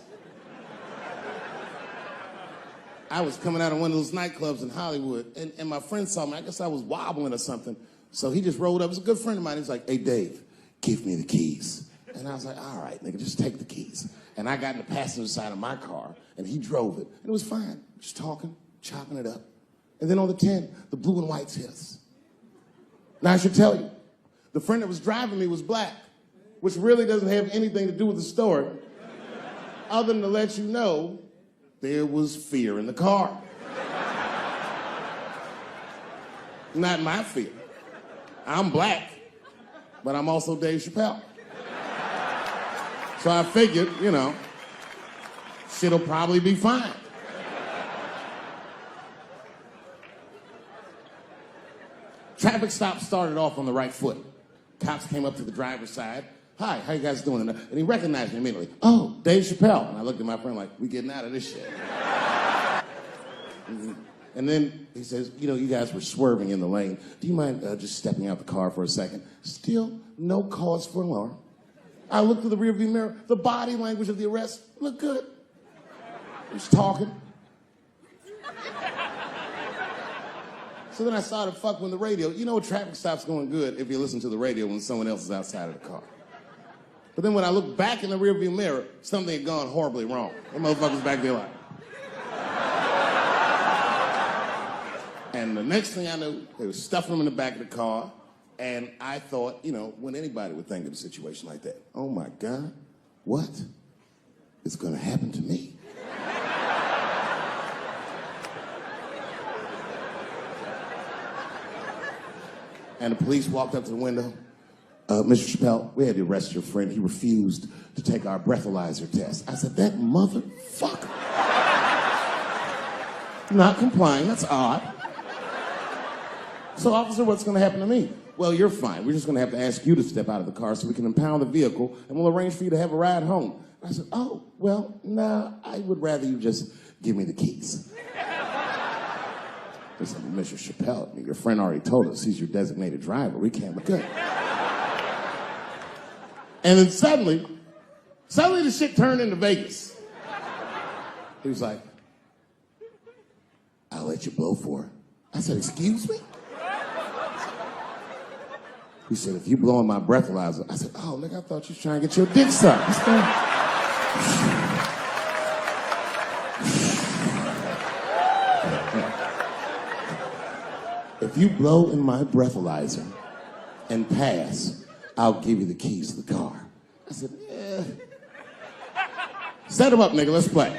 I was coming out of one of those nightclubs in Hollywood, and my friend saw me. I guess I was wobbling or something. So he just rolled up. It was a good friend of mine. He was like, hey, Dave, give me the keys. And I was like, all right, nigga, just take the keys. And I got in the passenger side of my car, and he drove it. And it was fine. Just talking, chopping it up. And then on the 10, the blue and whites hit us. Now, I should tell you, the friend that was driving me was black, which really doesn't have anything to do with the story, other than to let you know there was fear in the car. Not my fear. I'm black, but I'm also Dave Chappelle. So I figured, you know, shit'll probably be fine. Traffic stop started off on the right foot. Cops came up to the driver's side. Hi, how you guys doing? And he recognized me immediately. Oh, Dave Chappelle. And I looked at my friend like, we getting out of this shit. And then he says, you know, you guys were swerving in the lane. Do you mind just stepping out the car for a second? Still no cause for alarm. I looked through the rearview mirror. The body language of the arrest looked good. He was talking. So then I started fucking with the radio. You know, a traffic stop's going good if you listen to the radio when someone else is outside of the car. But then when I looked back in the rearview mirror, something had gone horribly wrong. That motherfucker's back there like. And the next thing I knew, they were stuffing him in the back of the car. And I thought, you know, when anybody would think of a situation like that, oh my God, what is going to happen to me? And the police walked up to the window. Mr. Chappelle, we had to arrest your friend. He refused to take our breathalyzer test. I said, that motherfucker. Not complying, that's odd. So, officer, what's going to happen to me? Well, you're fine. We're just going to have to ask you to step out of the car so we can impound the vehicle, and we'll arrange for you to have a ride home. I said, oh, well, nah, I would rather you just give me the keys. They said, Mr. Chappelle, your friend already told us he's your designated driver. We can't look good. And then suddenly the shit turned into Vegas. He was like, I'll let you blow for it. I said, excuse me? He said, if you blow in my breathalyzer. I said, oh, nigga, I thought you was trying to get your dick sucked. If you blow in my breathalyzer and pass, I'll give you the keys to the car. I said, yeah. Set him up, nigga, let's play.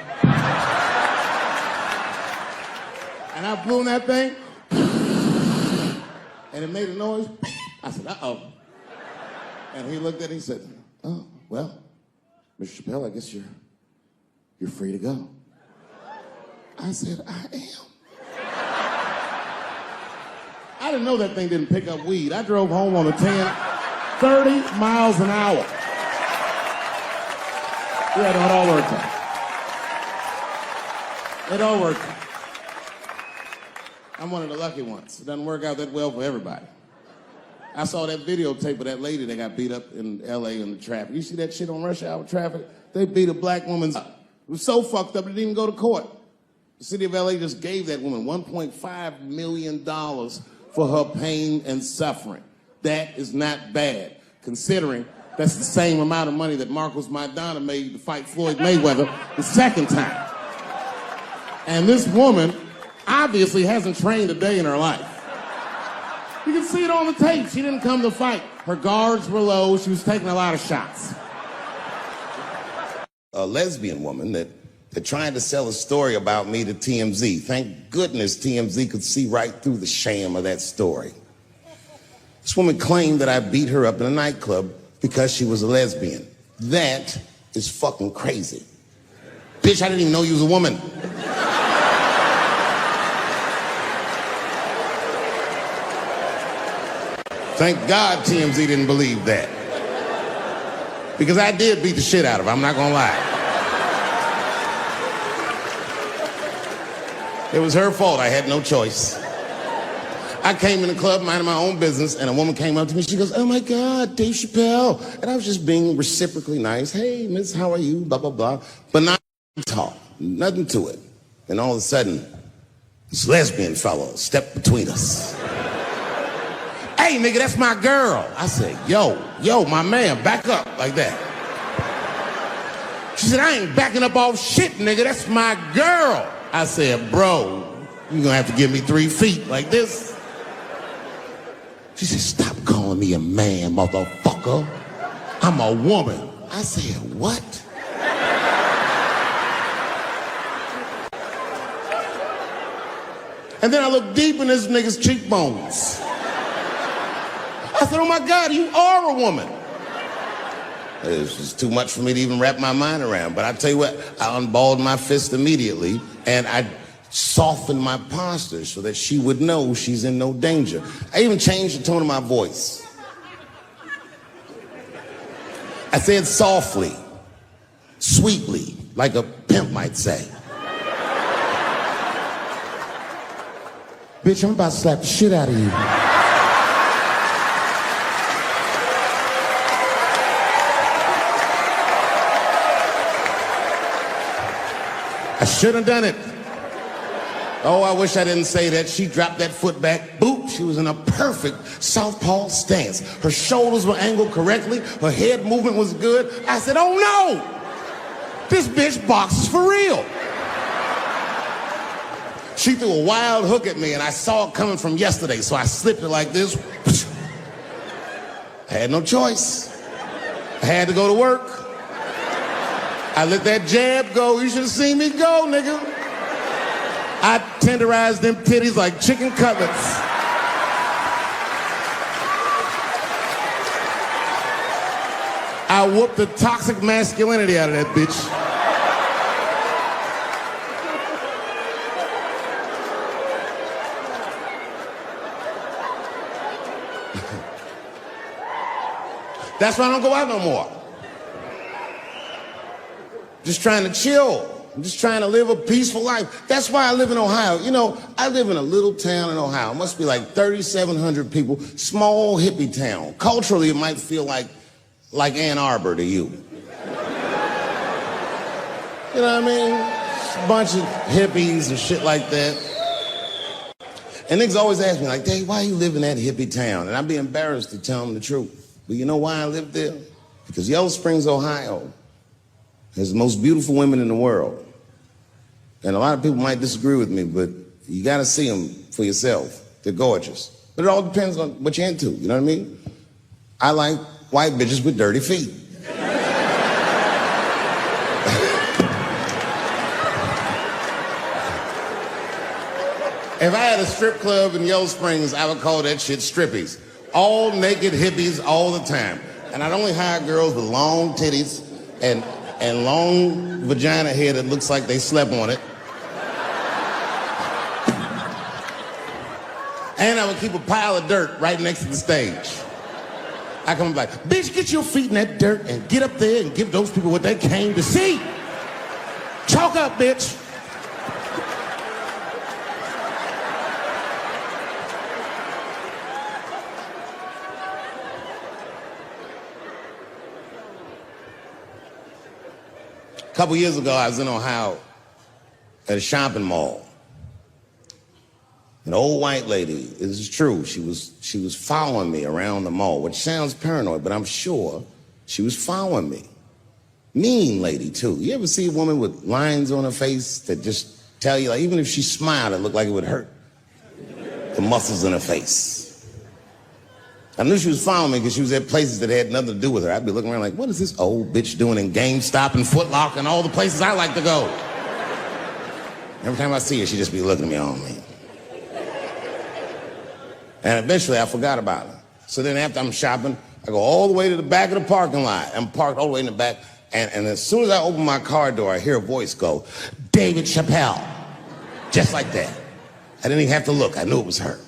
And I blew in that thing, and it made a noise. I said, uh-oh. And he looked at it and he said, oh, well, Mr. Chappelle, I guess you're free to go. I said, I am. I didn't know that thing didn't pick up weed. I drove home on the 30 miles an hour. Yeah, it all worked out. It all worked out. I'm one of the lucky ones. It doesn't work out that well for everybody. I saw that videotape of that lady that got beat up in L.A. in the traffic. You see that shit on rush hour traffic? They beat a black woman up. It was so fucked up it didn't even go to court. The city of L.A. just gave that woman $1.5 million for her pain and suffering. That is not bad, considering that's the same amount of money that Marcos Maidana made to fight Floyd Mayweather the second time. And this woman obviously hasn't trained a day in her life. You can see it on the tape. She didn't come to fight. Her guards were low. She was taking a lot of shots. A lesbian woman that tried to sell a story about me to TMZ. Thank goodness TMZ could see right through the sham of that story. This woman claimed that I beat her up in a nightclub because she was a lesbian. That is fucking crazy. Bitch, I didn't even know you was a woman. Thank God TMZ didn't believe that. Because I did beat the shit out of her, I'm not gonna lie. It was her fault, I had no choice. I came in the club minding my own business and a woman came up to me, she goes, oh my God, Dave Chappelle. And I was just being reciprocally nice. Hey, miss, how are you, blah, blah, blah. But not talk, nothing to it. And all of a sudden, this lesbian fellow stepped between us. Hey, nigga, that's my girl. I said, yo, my man, back up like that. She said, I ain't backing up off shit, nigga, that's my girl. I said, bro, you're gonna have to give me 3 feet like this. She said, stop calling me a man, motherfucker. I'm a woman. I said, what? And then I looked deep in this nigga's cheekbones. I said, oh my God, you are a woman. It was just too much for me to even wrap my mind around. But I tell you what, I unballed my fist immediately and I softened my posture so that she would know she's in no danger. I even changed the tone of my voice. I said softly, sweetly, like a pimp might say. Bitch, I'm about to slap the shit out of you. I shouldn't have done it. Oh, I wish I didn't say that. She dropped that foot back. Boop. She was in a perfect southpaw stance. Her shoulders were angled correctly. Her head movement was good. I said, oh no! This bitch boxes for real. She threw a wild hook at me and I saw it coming from yesterday, so I slipped it like this. I had no choice. I had to go to work. I let that jab go. You should have seen me go, nigga. I tenderized them titties like chicken cutlets. I whooped the toxic masculinity out of that bitch. That's why I don't go out no more. Just trying to chill. I'm just trying to live a peaceful life. That's why I live in Ohio. You know, I live in a little town in Ohio. It must be like 3,700 people. Small hippie town. Culturally, it might feel like Ann Arbor to you. You know what I mean? Just a bunch of hippies and shit like that. And niggas always ask me, like, Dave, why you live in that hippie town? And I'd be embarrassed to tell them the truth. But you know why I live there? Because Yellow Springs, Ohio has the most beautiful women in the world. And a lot of people might disagree with me, but you gotta see them for yourself. They're gorgeous. But it all depends on what you're into, you know what I mean? I like white bitches with dirty feet. If I had a strip club in Yellow Springs, I would call that shit strippies. All naked hippies all the time. And I'd only hire girls with long titties and long vagina hair that looks like they slept on it. And I would keep a pile of dirt right next to the stage. I come like, bitch, get your feet in that dirt and get up there and give those people what they came to see. Chalk up, bitch. A couple years ago, I was in Ohio at a shopping mall. An old white lady, this is true, she was following me around the mall, which sounds paranoid, but I'm sure she was following me. Mean lady, too. You ever see a woman with lines on her face that just tell you, like, even if she smiled, it looked like it would hurt the muscles in her face? I knew she was following me because she was at places that had nothing to do with her. I'd be looking around like, what is this old bitch doing in GameStop and Foot Locker and all the places I like to go? Every time I see her, she'd just be looking at me all mean. And eventually I forgot about her. So then after I'm shopping, I go all the way to the back of the parking lot. I'm parked all the way in the back. And as soon as I open my car door, I hear a voice go, Dave Chappelle. Just like that. I didn't even have to look. I knew it was her.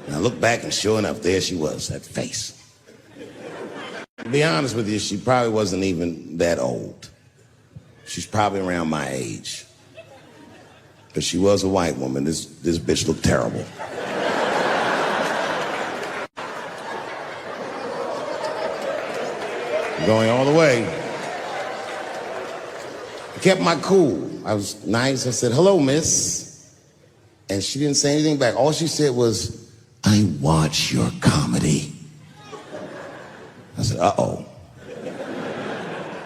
And I looked back and sure enough, there she was, that face. To be honest with you, she probably wasn't even that old. She's probably around my age. But she was a white woman. This bitch looked terrible. Going all the way. I kept my cool. I was nice. I said, hello, miss. And she didn't say anything back. All she said was, I watch your comedy. I said, uh-oh.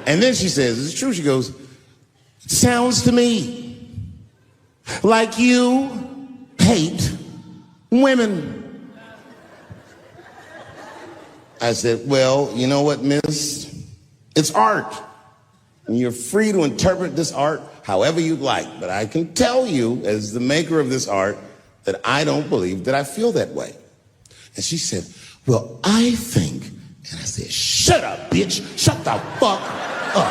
And then she says, it's true. She goes, it sounds to me like you hate women. I said, well, you know what, miss? It's art. And you're free to interpret this art however you'd like. But I can tell you, as the maker of this art, that I don't believe that I feel that way. And she said, well, I think. And I said, shut up, bitch. Shut the fuck up.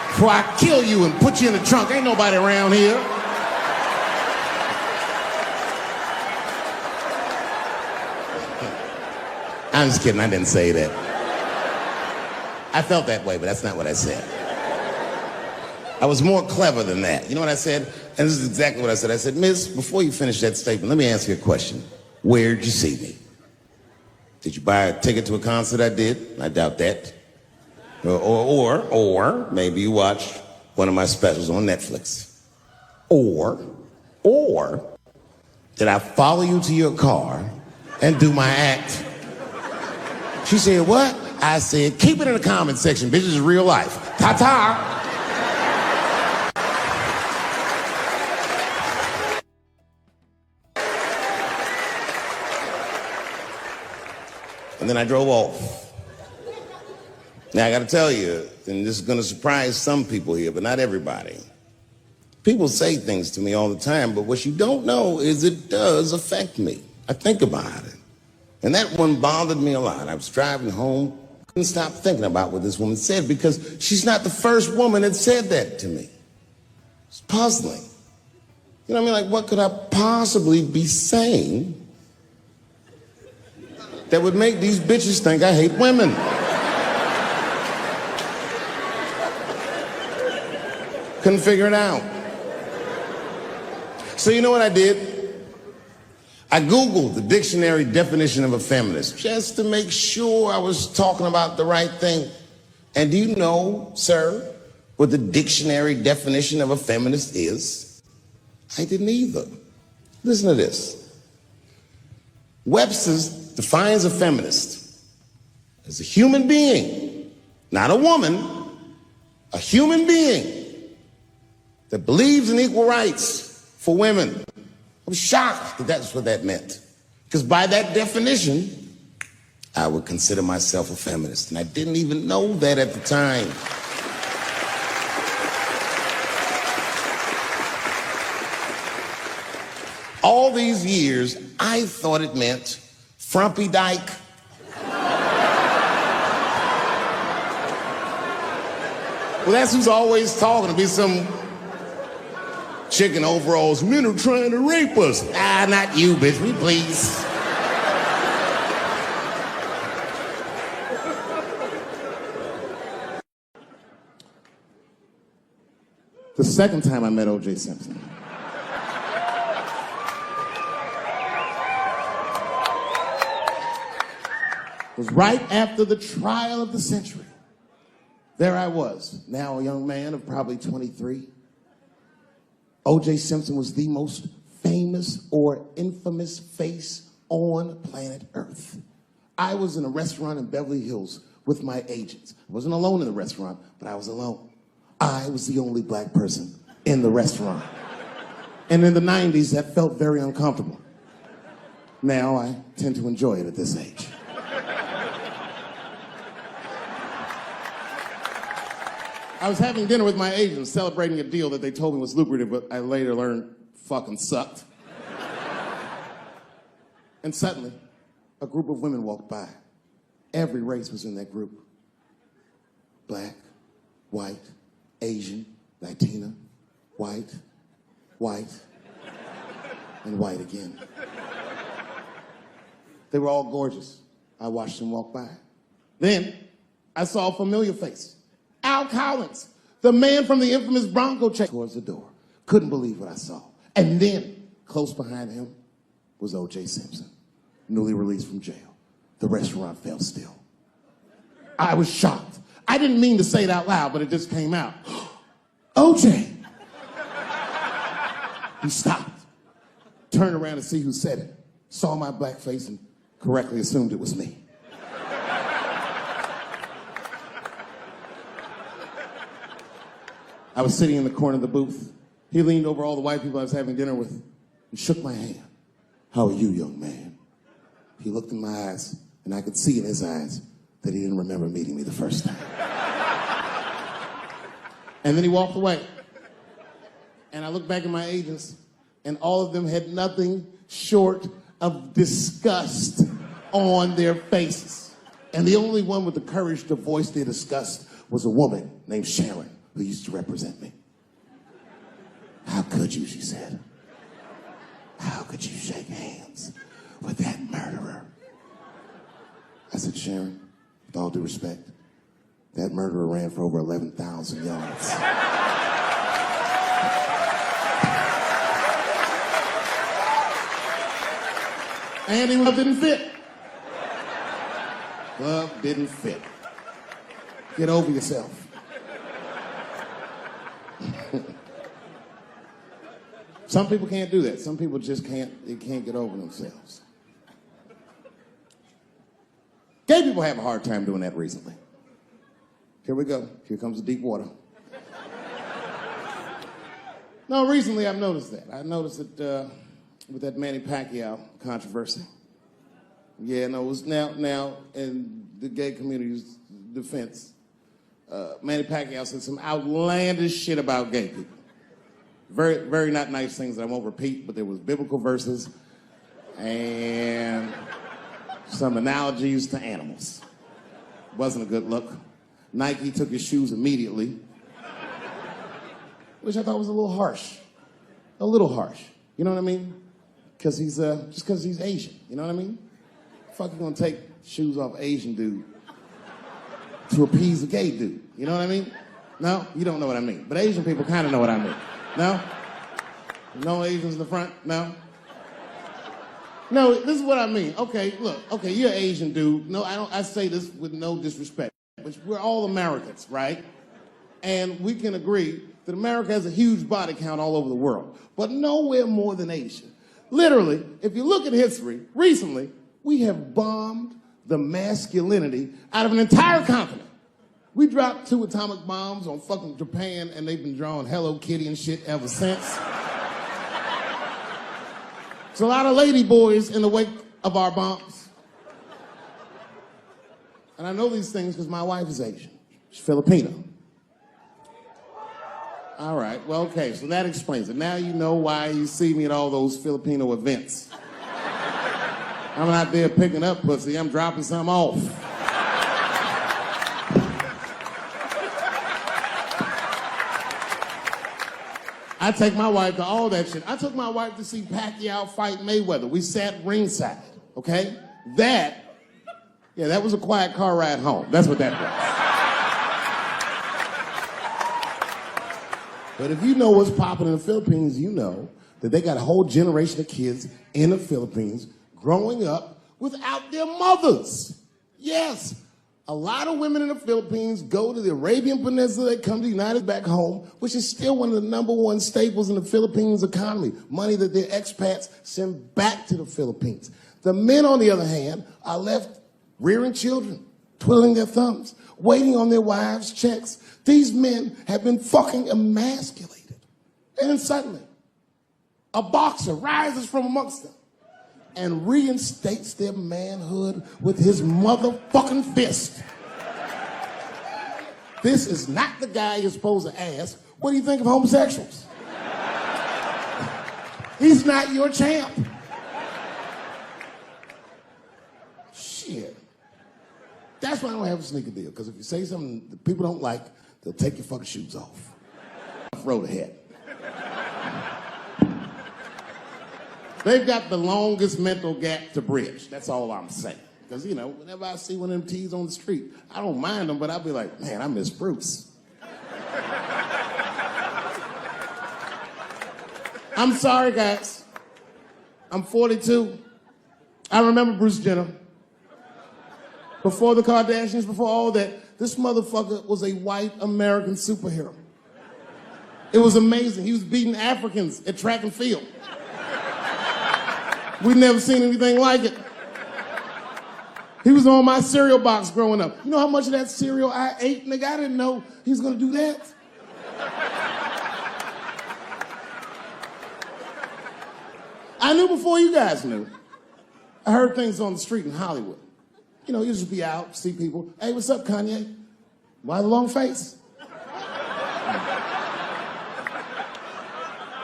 Before I kill you and put you in the trunk. Ain't nobody around here. I'm just kidding, I didn't say that. I felt that way, but that's not what I said. I was more clever than that. You know what I said? And this is exactly what I said. I said, miss, before you finish that statement, let me ask you a question. Where'd you see me? Did you buy a ticket to a concert I did? I doubt that. Or maybe you watched one of my specials on Netflix. Or did I follow you to your car and do my act? She said, what? I said, keep it in the comment section. Bitch, this is real life. Ta-ta. And then I drove off. Now, I got to tell you, and this is going to surprise some people here, but not everybody. People say things to me all the time, but what you don't know is it does affect me. I think about it. And that one bothered me a lot. I was driving home, couldn't stop thinking about what this woman said because she's not the first woman that said that to me. It's puzzling. You know what I mean? Like, what could I possibly be saying that would make these bitches think I hate women. Couldn't figure it out. So you know what I did? I Googled the dictionary definition of a feminist just to make sure I was talking about the right thing. And do you know, sir, what the dictionary definition of a feminist is? I didn't either. Listen to this. Webster's defines a feminist as a human being, not a woman, a human being that believes in equal rights for women. I was shocked that that's what that meant. Because by that definition, I would consider myself a feminist. And I didn't even know that at the time. All these years, I thought it meant frumpy dyke. Well, that's who's always talking, to be some chick in overalls. Men are trying to rape us. Ah, not you, bitch. Me, please. The second time I met O.J. Simpson, was right after the trial of the century. There I was, now a young man of probably 23. O.J. Simpson was the most famous or infamous face on planet Earth. I was in a restaurant in Beverly Hills with my agents. I wasn't alone in the restaurant, but I was alone. I was the only black person in the restaurant. And in the 90s, that felt very uncomfortable. Now I tend to enjoy it at this age. I was having dinner with my agents, celebrating a deal that they told me was lucrative, but I later learned fucking sucked. And suddenly, a group of women walked by. Every race was in that group. Black, white, Asian, Latina, white, and white again. They were all gorgeous. I watched them walk by. Then, I saw a familiar face. Al Collins, the man from the infamous Bronco check, towards the door. Couldn't believe what I saw. And then, close behind him, was O.J. Simpson, newly released from jail. The restaurant fell still. I was shocked. I didn't mean to say it out loud, but it just came out. O.J. He stopped, turned around to see who said it, saw my black face, and correctly assumed it was me. I was sitting in the corner of the booth. He leaned over all the white people I was having dinner with and shook my hand. How are you, young man? He looked in my eyes, and I could see in his eyes that he didn't remember meeting me the first time. And then he walked away. And I looked back at my agents, and all of them had nothing short of disgust on their faces. And the only one with the courage to voice their disgust was a woman named Sharon, who used to represent me. How could you, she said. How could you shake hands with that murderer? I said, Sharon, with all due respect, that murderer ran for over 11,000 yards. And he didn't fit. Glove didn't fit. Get over yourself. Some people can't do that. Some people just can't get over themselves. Gay people have a hard time doing that recently. Here we go. Here comes the deep water. No, recently I've noticed that. I noticed it with that Manny Pacquiao controversy. Yeah, no, it was now in the gay community's defense. Manny Pacquiao said some outlandish shit about gay people. Very, very not nice things that I won't repeat, but there was biblical verses and some analogies to animals. Wasn't a good look. Nike took his shoes immediately, which I thought was a little harsh. A little harsh. You know what I mean? Because he's just because he's Asian. You know what I mean? Fuck you gonna take shoes off Asian dude to appease a gay dude? You know what I mean? No? You don't know what I mean. But Asian people kind of know what I mean. No? No Asians in the front? No? No, this is what I mean. Okay, look. Okay, you're an Asian dude. No, I say this with no disrespect. But we're all Americans, right? And we can agree that America has a huge body count all over the world, but nowhere more than Asia. Literally, if you look at history, recently, we have bombed the masculinity out of an entire continent. We dropped 2 atomic bombs on fucking Japan, and they've been drawing Hello Kitty and shit ever since. There's a lot of lady boys in the wake of our bombs. And I know these things because my wife is Asian. She's Filipino. All right, well, okay, so that explains it. Now you know why you see me at all those Filipino events. I'm not there picking up pussy, I'm dropping some off. I take my wife to all that shit. I took my wife to see Pacquiao fight Mayweather. We sat ringside, okay? That was a quiet car ride home. That's what that was. But if you know what's popping in the Philippines, you know that they got a whole generation of kids in the Philippines growing up without their mothers. Yes, a lot of women in the Philippines go to the Arabian Peninsula, they come to the United back home, which is still one of the #1 staples in the Philippines economy, money that their expats send back to the Philippines. The men, on the other hand, are left rearing children, twiddling their thumbs, waiting on their wives' checks. These men have been fucking emasculated. And then suddenly, a boxer rises from amongst them and reinstates their manhood with his motherfucking fist. This is not the guy you're supposed to ask, what do you think of homosexuals? He's not your champ. Shit. That's why I don't have a sneaker deal, because if you say something that people don't like, they'll take your fucking shoes off. Road ahead. They've got the longest mental gap to bridge. That's all I'm saying. Because, you know, whenever I see one of them T's on the street, I don't mind them, but I'll be like, man, I miss Bruce. I'm sorry, guys. I'm 42. I remember Bruce Jenner. Before the Kardashians, before all that, this motherfucker was a white American superhero. It was amazing. He was beating Africans at track and field. We'd never seen anything like it. He was on my cereal box growing up. You know how much of that cereal I ate, nigga? I didn't know he was gonna do that. I knew before you guys knew. I heard things on the street in Hollywood. You know, you just be out, see people. Hey, what's up, Kanye? Why the long face?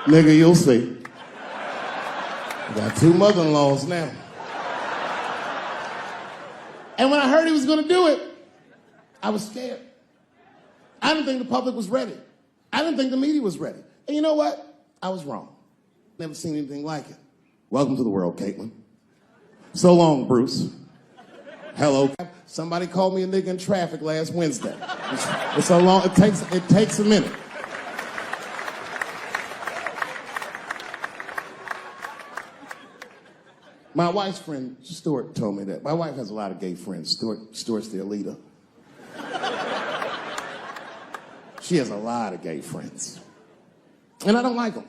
Nigga, you'll see. I got 2 mother-in-laws now. And when I heard he was gonna do it, I was scared. I didn't think the public was ready. I didn't think the media was ready. And you know what? I was wrong. Never seen anything like it. Welcome to the world, Caitlin. So long, Bruce. Hello. Somebody called me a nigga in traffic last Wednesday. It's so long, it takes a minute. My wife's friend, Stuart, told me that. My wife has a lot of gay friends. Stuart's their leader. She has a lot of gay friends. And I don't like them.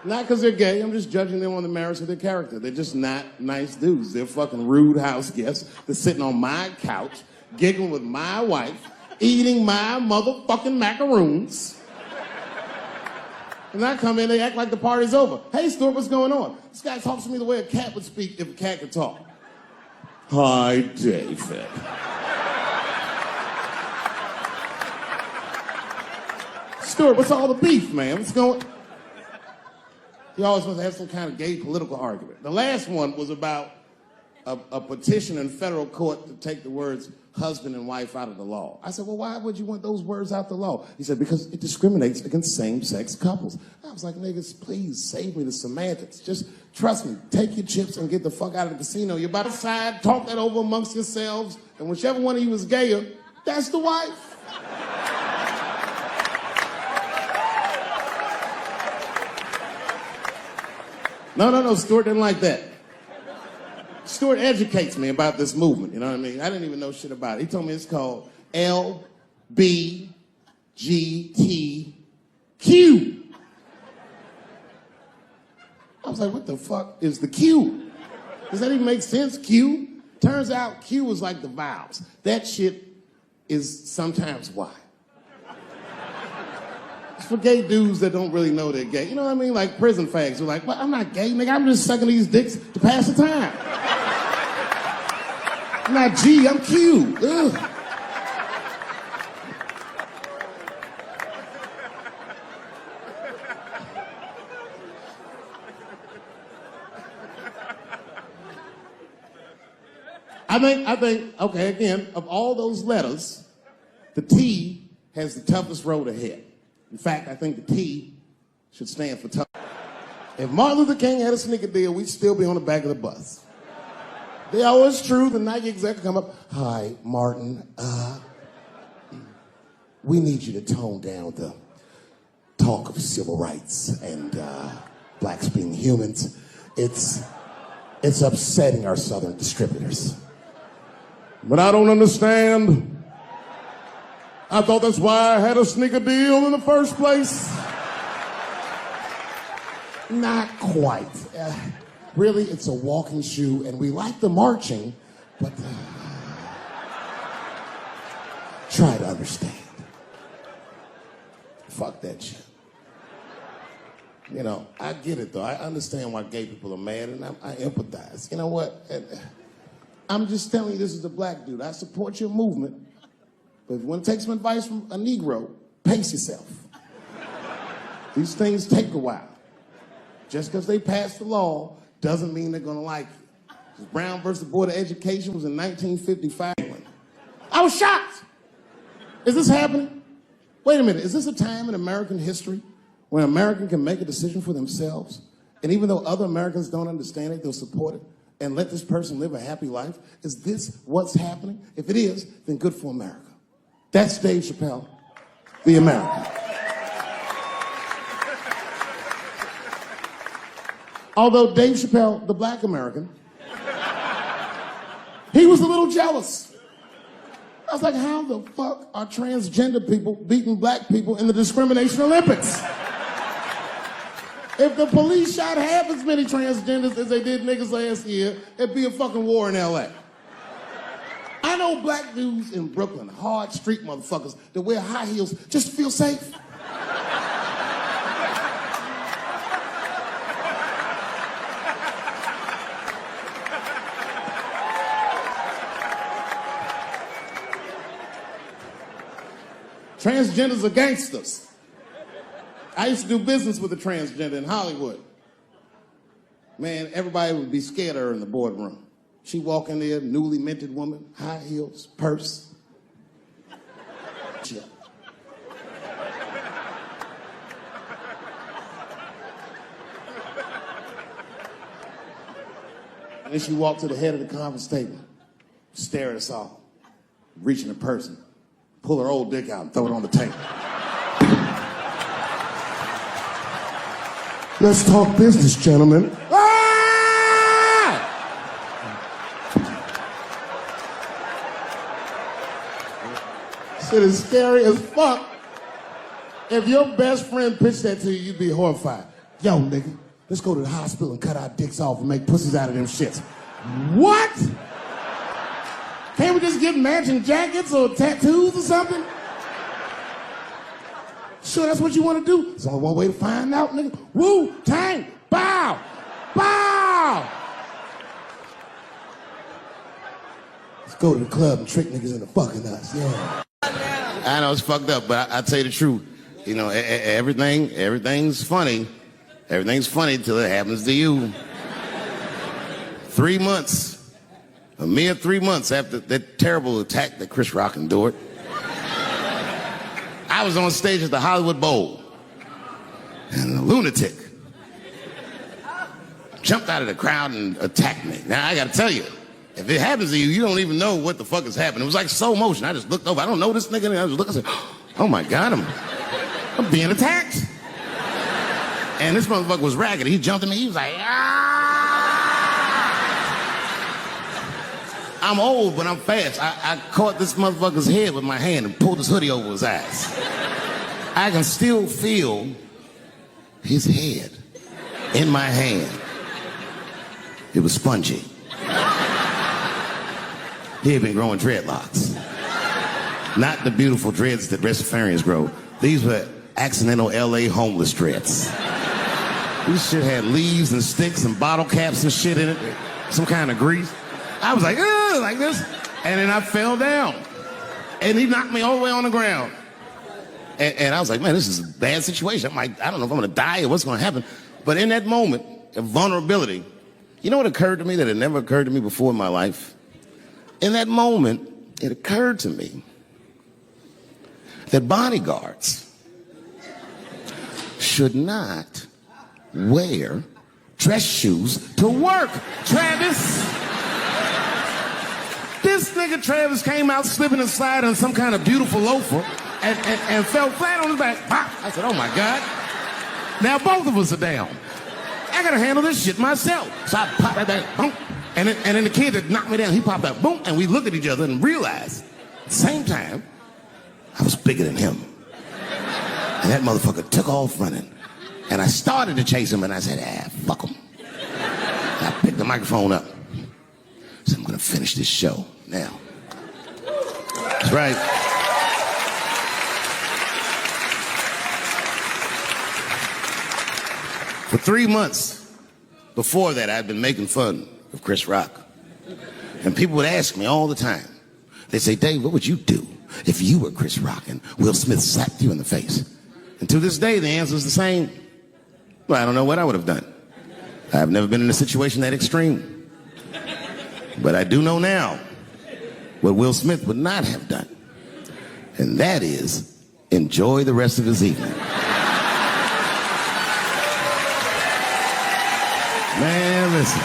Not because they're gay, I'm just judging them on the merits of their character. They're just not nice dudes. They're fucking rude house guests. They're sitting on my couch, giggling with my wife, eating my motherfucking macaroons. And I come in, they act like the party's over. Hey, Stuart, what's going on? This guy talks to me the way a cat would speak if a cat could talk. Hi, David. Stuart, what's all the beef, man? What's going... He always wants to have some kind of gay political argument. The last one was about a petition in federal court to take the words husband and wife out of the law. I said, well, why would you want those words out the law? He said, because it discriminates against same-sex couples. I was like, niggas, please save me the semantics. Just trust me, take your chips and get the fuck out of the casino. You're about to decide, talk that over amongst yourselves, and whichever one of you is gayer, that's the wife. No, Stuart didn't like that. Stuart educates me about this movement, you know what I mean? I didn't even know shit about it. He told me it's called LBGTQ. I was like, what the fuck is the Q? Does that even make sense, Q? Turns out Q is like the vowels. That shit is sometimes Y. It's for gay dudes that don't really know they're gay. You know what I mean? Like prison fags who are like, well, I'm not gay, nigga. I'm just sucking these dicks to pass the time. I'm not G, I'm Q. Ugh. I think, okay, again, of all those letters, the T has the toughest road ahead. In fact, I think the T should stand for tough. If Martin Luther King had a sneaker deal, we'd still be on the back of the bus. They always true, the Nike exec would come up, hi, Martin, we need you to tone down the talk of civil rights and blacks being humans. It's upsetting our southern distributors. But I don't understand. I thought that's why I had a sneaker deal in the first place. Not quite. Really, it's a walking shoe, and we like the marching, but try to understand. Fuck that shit. You know, I get it, though. I understand why gay people are mad, and I empathize. You know what? I'm just telling you, this is a black dude. I support your movement, but if you want to take some advice from a Negro, pace yourself. These things take a while. Just because they passed the law doesn't mean they're going to like you. Brown versus Board of Education was in 1955. I was shocked. Is this happening? Wait a minute. Is this a time in American history when an American can make a decision for themselves, and even though other Americans don't understand it, they'll support it and let this person live a happy life? Is this what's happening? If it is, then good for America. That's Dave Chappelle, the American. Although Dave Chappelle, the black American, he was a little jealous. I was like, how the fuck are transgender people beating black people in the discrimination Olympics? If the police shot half as many transgenders as they did niggas last year, it'd be a fucking war in LA. I know black dudes in Brooklyn, hard street motherfuckers that wear high heels just to feel safe. Transgenders are gangsters. I used to do business with a transgender in Hollywood. Man, everybody would be scared of her in the boardroom. She'd walk in there, newly minted woman, high heels, purse. Shit. And then she walked to the head of the conference table, stare at us all, reach in her purse, pull her old dick out and throw it on the table. Let's talk business, gentlemen. Ah! Shit is scary as fuck. If your best friend pitched that to you, you'd be horrified. Yo, nigga, let's go to the hospital and cut our dicks off and make pussies out of them shits. What? Can't we just get matching jackets or tattoos or something? Sure, that's what you want to do? There's only one way to find out, nigga. Wu-Tang, bow, bow. Let's go to the club and trick niggas into fucking us, yeah. I know it's fucked up, but I tell you the truth. You know, everything's funny. Everything's funny till it happens to you. 3 months A mere 3 months after that terrible attack that Chris Rock endured, I was on stage at the Hollywood Bowl, and a lunatic jumped out of the crowd and attacked me. Now, I gotta tell you, if it happens to you, you don't even know what the fuck is happening. It was like slow motion. I just looked over. I don't know this nigga. And I just looked and said, oh my God, I'm being attacked. And this motherfucker was ragged. He jumped at me. He was like, ah! I'm old, but I'm fast. I caught this motherfucker's head with my hand and pulled his hoodie over his eyes. I can still feel his head in my hand. It was spongy. He had been growing dreadlocks. Not the beautiful dreads that Rastafarians grow. These were accidental LA homeless dreads. This shit had leaves and sticks and bottle caps and shit in it. Some kind of grease. I was like, ugh, like this. And then I fell down. And he knocked me all the way on the ground. And I was like, man, this is a bad situation. I'm like, I don't know if I'm gonna die or what's gonna happen. But in that moment of vulnerability, you know what occurred to me that had never occurred to me before in my life? In that moment, it occurred to me that bodyguards should not wear dress shoes to work. Travis! This nigga Travis came out slipping and sliding on some kind of beautiful loafer and fell flat on his back. Pop! I said, oh my God. Now both of us are down. I gotta handle this shit myself. So I popped that back, boom. And then the kid that knocked me down, he popped out, boom. And we looked at each other and realized at the same time, I was bigger than him. And that motherfucker took off running. And I started to chase him and I said, fuck him. And I picked the microphone up. So I'm gonna finish this show now. That's right. For 3 months before that, I'd been making fun of Chris Rock. And people would ask me all the time. They'd say, Dave, what would you do if you were Chris Rock and Will Smith slapped you in the face? And to this day, the answer is the same. Well, I don't know what I would have done. I've never been in a situation that extreme. But I do know now what Will Smith would not have done. And that is enjoy the rest of his evening. Man, listen.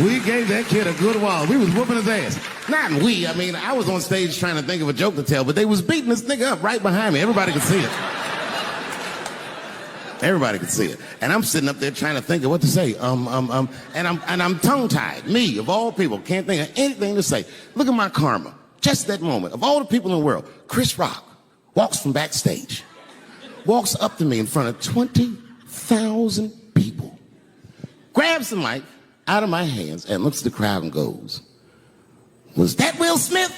We gave that kid a good while. We was whooping his ass. Not we. I mean, I was on stage trying to think of a joke to tell, but they was beating this nigga up right behind me. Everybody could see it. Everybody could see it. And I'm sitting up there trying to think of what to say. And I'm tongue-tied. Me, of all people, can't think of anything to say. Look at my karma. Just that moment. Of all the people in the world, Chris Rock walks from backstage, walks up to me in front of 20,000 people, grabs the mic out of my hands and looks at the crowd and goes, was that Will Smith?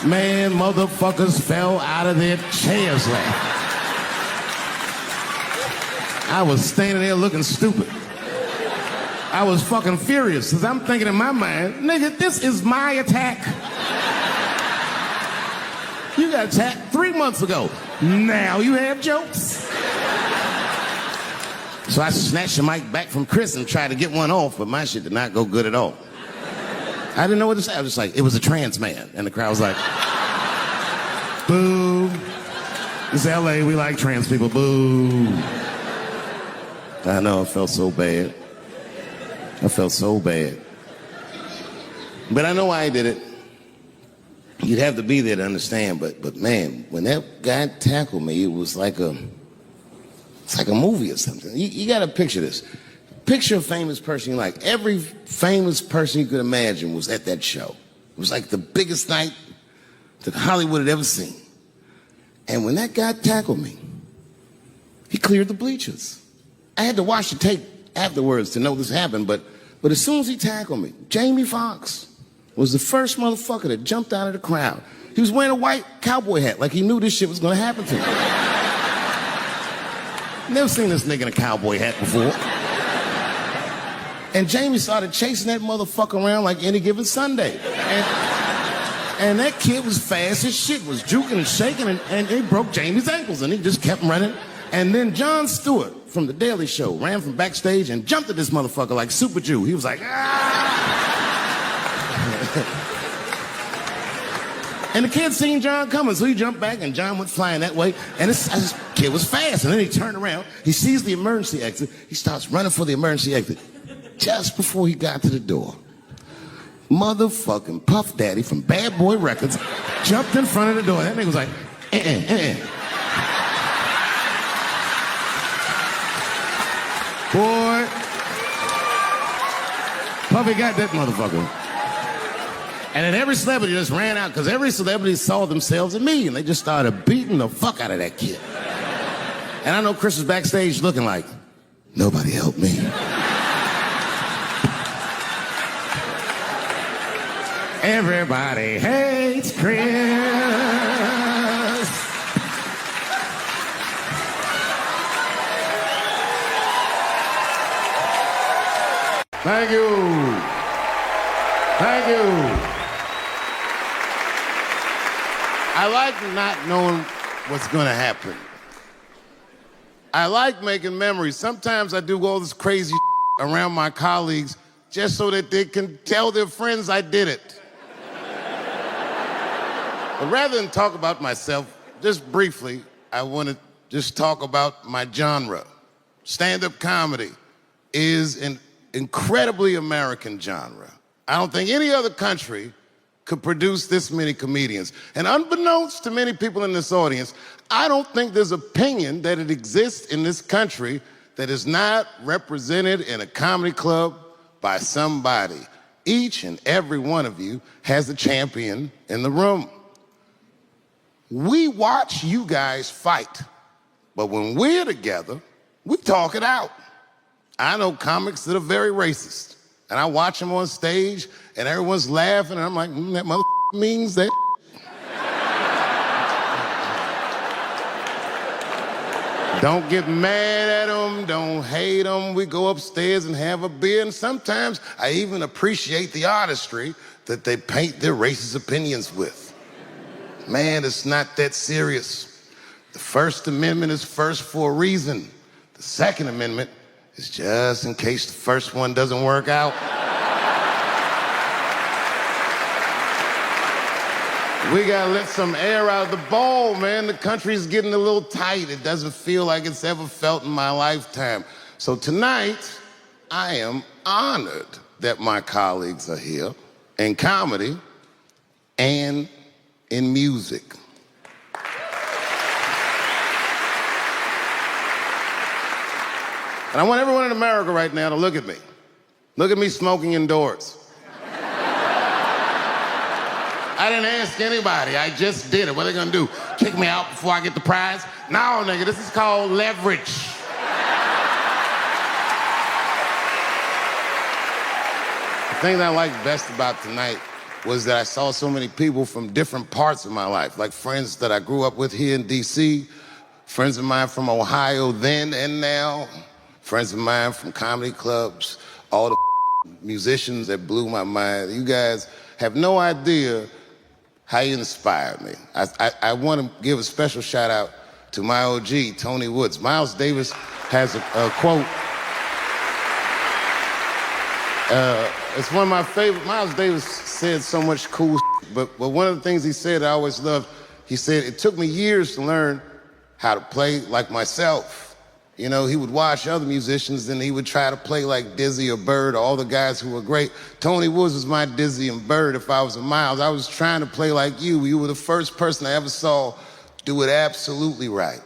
Man, motherfuckers fell out of their chairs laughing. I was standing there looking stupid. I was fucking furious because I'm thinking in my mind, nigga, this is my attack. You got attacked 3 months ago. Now you have jokes. So I snatched the mic back from Chris and tried to get one off, but my shit did not go good at all. I didn't know what to say. I was just like, it was a trans man. And the crowd was like, boo. It's LA, we like trans people, boo. I know, I felt so bad. I felt so bad. But I know why I did it. You'd have to be there to understand, but man, when that guy tackled me, it was like it's like a movie or something. You gotta picture this. Picture a famous person you like. Every famous person you could imagine was at that show. It was like the biggest night that Hollywood had ever seen. And when that guy tackled me, he cleared the bleachers. I had to watch the tape afterwards to know this happened, but as soon as he tackled me, Jamie Foxx was the first motherfucker that jumped out of the crowd. He was wearing a white cowboy hat like he knew this shit was gonna happen to him. Never seen this nigga in a cowboy hat before. And Jamie started chasing that motherfucker around like any given Sunday. And that kid was fast as shit, was juking and shaking, and he broke Jamie's ankles, and he just kept running And then Jon Stewart from The Daily Show ran from backstage and jumped at this motherfucker like Super Jew. He was like, ah! And the kid seen John coming, so he jumped back and John went flying that way. And this kid was fast. And then he turned around, he sees the emergency exit, he starts running for the emergency exit. Just before he got to the door, motherfucking Puff Daddy from Bad Boy Records jumped in front of the door. That nigga was like, Boy, Puffy got that motherfucker. And then every celebrity just ran out because every celebrity saw themselves in me and they just started beating the fuck out of that kid. And I know Chris was backstage looking like, nobody helped me. Everybody hates Chris. Thank you. Thank you. I like not knowing what's going to happen. I like making memories. Sometimes I do all this crazy around my colleagues just so that they can tell their friends I did it. But rather than talk about myself, just briefly, I want to just talk about my genre. Stand-up comedy is an incredibly American genre. I don't think any other country could produce this many comedians. And unbeknownst to many people in this audience, I don't think there's opinion that it exists in this country that is not represented in a comedy club by somebody. Each and every one of you has a champion in the room. We watch you guys fight, but when we're together, we talk it out. I know comics that are very racist, and I watch them on stage, and everyone's laughing, and I'm like, that mother means that. Don't get mad at them, don't hate them. We go upstairs and have a beer, and sometimes I even appreciate the artistry that they paint their racist opinions with. Man, it's not that serious. The First Amendment is first for a reason. The Second Amendment is just in case the first one doesn't work out. We gotta let some air out of the ball, man. The country's getting a little tight. It doesn't feel like it's ever felt in my lifetime. So tonight, I am honored that my colleagues are here in comedy and in music. And I want everyone in America right now to look at me. Look at me smoking indoors. I didn't ask anybody, I just did it. What are they gonna do? Kick me out before I get the prize? No, nigga, this is called leverage. The thing that I liked best about tonight was that I saw so many people from different parts of my life, like friends that I grew up with here in DC, friends of mine from Ohio then and now, friends of mine from comedy clubs, all the musicians that blew my mind. You guys have no idea how you inspired me. I want to give a special shout out to my OG, Tony Woods. Miles Davis has a quote. It's one of my favorite. Miles Davis said so much cool shit, but one of the things he said I always loved, he said, it took me years to learn how to play like myself. You know, he would watch other musicians and he would try to play like Dizzy or Bird, or all the guys who were great. Tony Woods was my Dizzy and Bird if I was a Miles. I was trying to play like you. You were the first person I ever saw do it absolutely right.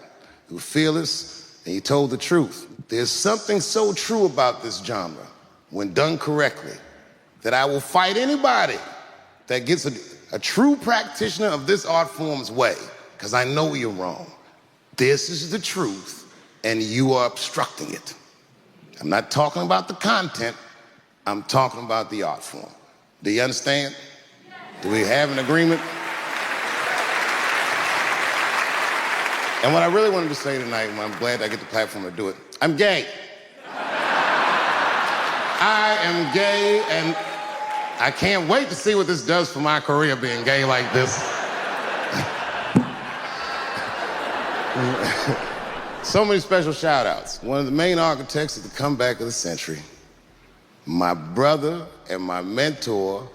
You were fearless and you told the truth. There's something so true about this genre, when done correctly, that I will fight anybody that gets a true practitioner of this art form's way, because I know you're wrong. This is the truth, and you are obstructing it. I'm not talking about the content, I'm talking about the art form. Do you understand? Do we have an agreement? And what I really wanted to say tonight, and I'm glad I get the platform to do it, I'm gay. I am gay, and I can't wait to see what this does for my career, being gay like this. So many special shout-outs. One of the main architects of the comeback of the century, my brother and my mentor,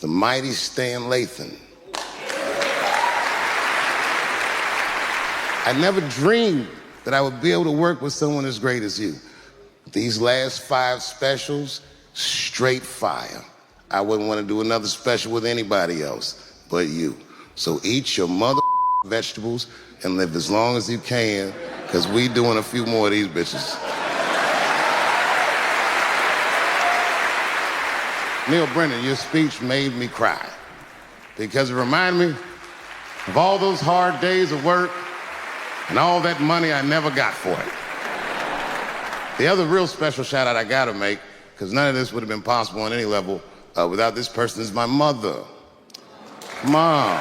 the mighty Stan Lathan. I never dreamed that I would be able to work with someone as great as you. These last 5 specials, straight fire. I wouldn't want to do another special with anybody else but you. So eat your mother vegetables and live as long as you can, because we doing a few more of these bitches. Neil Brennan, your speech made me cry because it reminded me of all those hard days of work and all that money I never got for it. The other real special shout out I gotta make, because none of this would have been possible on any level without this person, is my mother. Mom.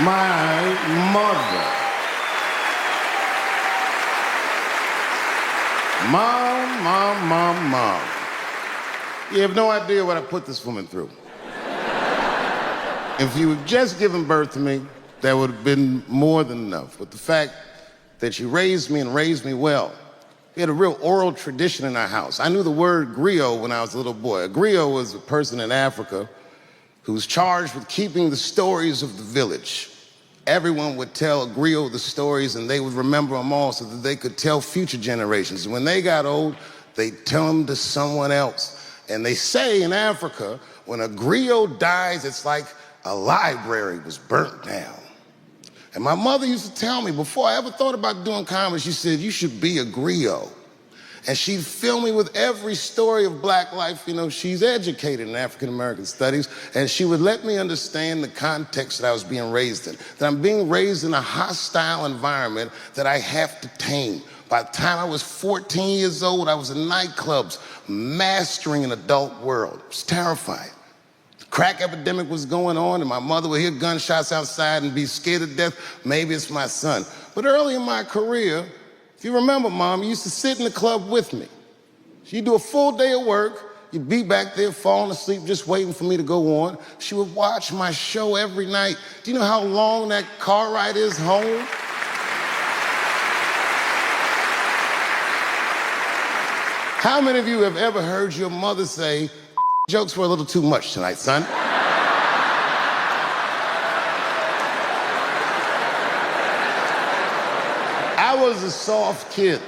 My mother. Mom. You have no idea what I put this woman through. If you had just given birth to me, that would have been more than enough. But the fact that she raised me and raised me well, we had a real oral tradition in our house. I knew the word griot when I was a little boy. A griot was a person in Africa who was charged with keeping the stories of the village. Everyone would tell a griot the stories, and they would remember them all so that they could tell future generations. And when they got old, they'd tell them to someone else. And they say in Africa, when a griot dies, it's like a library was burnt down. And my mother used to tell me, before I ever thought about doing comedy, she said, you should be a griot. And she'd fill me with every story of black life. You know, she's educated in African-American studies, and she would let me understand the context that I was being raised in, that I'm being raised in a hostile environment that I have to tame. By the time I was 14 years old, I was in nightclubs, mastering an adult world. It was terrifying. The crack epidemic was going on, and my mother would hear gunshots outside and be scared to death. Maybe it's my son. But early in my career, if you remember, Mom, you used to sit in the club with me. She'd do a full day of work. You'd be back there falling asleep, just waiting for me to go on. She would watch my show every night. Do you know how long that car ride is home? How many of you have ever heard your mother say, jokes were a little too much tonight, son? I was a soft kid.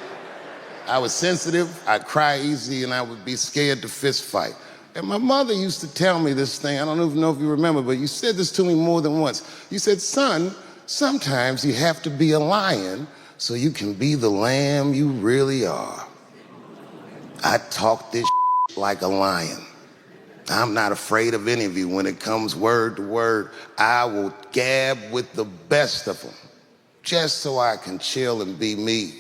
I was sensitive, I'd cry easy, and I would be scared to fist fight. And my mother used to tell me this thing, I don't even know if you remember, but you said this to me more than once. You said, son, sometimes you have to be a lion so you can be the lamb you really are. I talk this like a lion. I'm not afraid of any of you. When it comes word to word, I will gab with the best of them, just so I can chill and be me.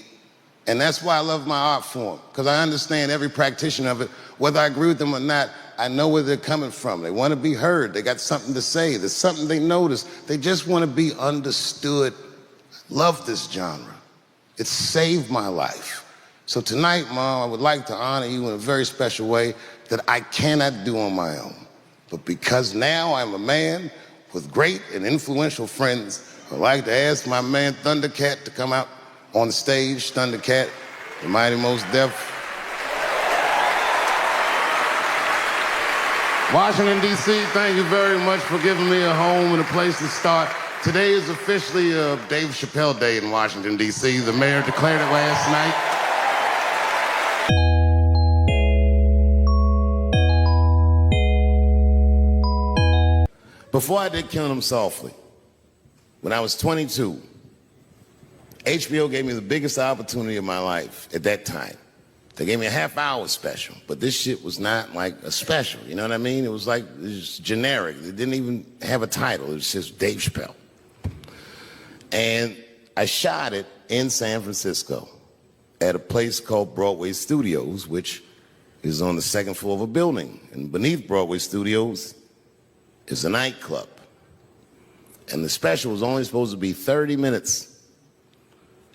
And that's why I love my art form, because I understand every practitioner of it. Whether I agree with them or not, I know where they're coming from. They want to be heard. They got something to say. There's something they notice. They just want to be understood. Love this genre. It saved my life. So tonight, Mom, I would like to honor you in a very special way that I cannot do on my own. But because now I'm a man with great and influential friends, I'd like to ask my man Thundercat to come out on the stage. Thundercat, the mighty Most Def. Washington, D.C., thank you very much for giving me a home and a place to start. Today is officially Dave Chappelle Day in Washington, D.C. The mayor declared it last night. Before I did Killing Them Softly, when I was 22, HBO gave me the biggest opportunity of my life at that time. They gave me a half-hour special, but this shit was not like a special, you know what I mean? It was like, it was generic. It didn't even have a title. It was just Dave Chappelle. And I shot it in San Francisco at a place called Broadway Studios, which is on the second floor of a building. And beneath Broadway Studios is a nightclub. And the special was only supposed to be 30 minutes.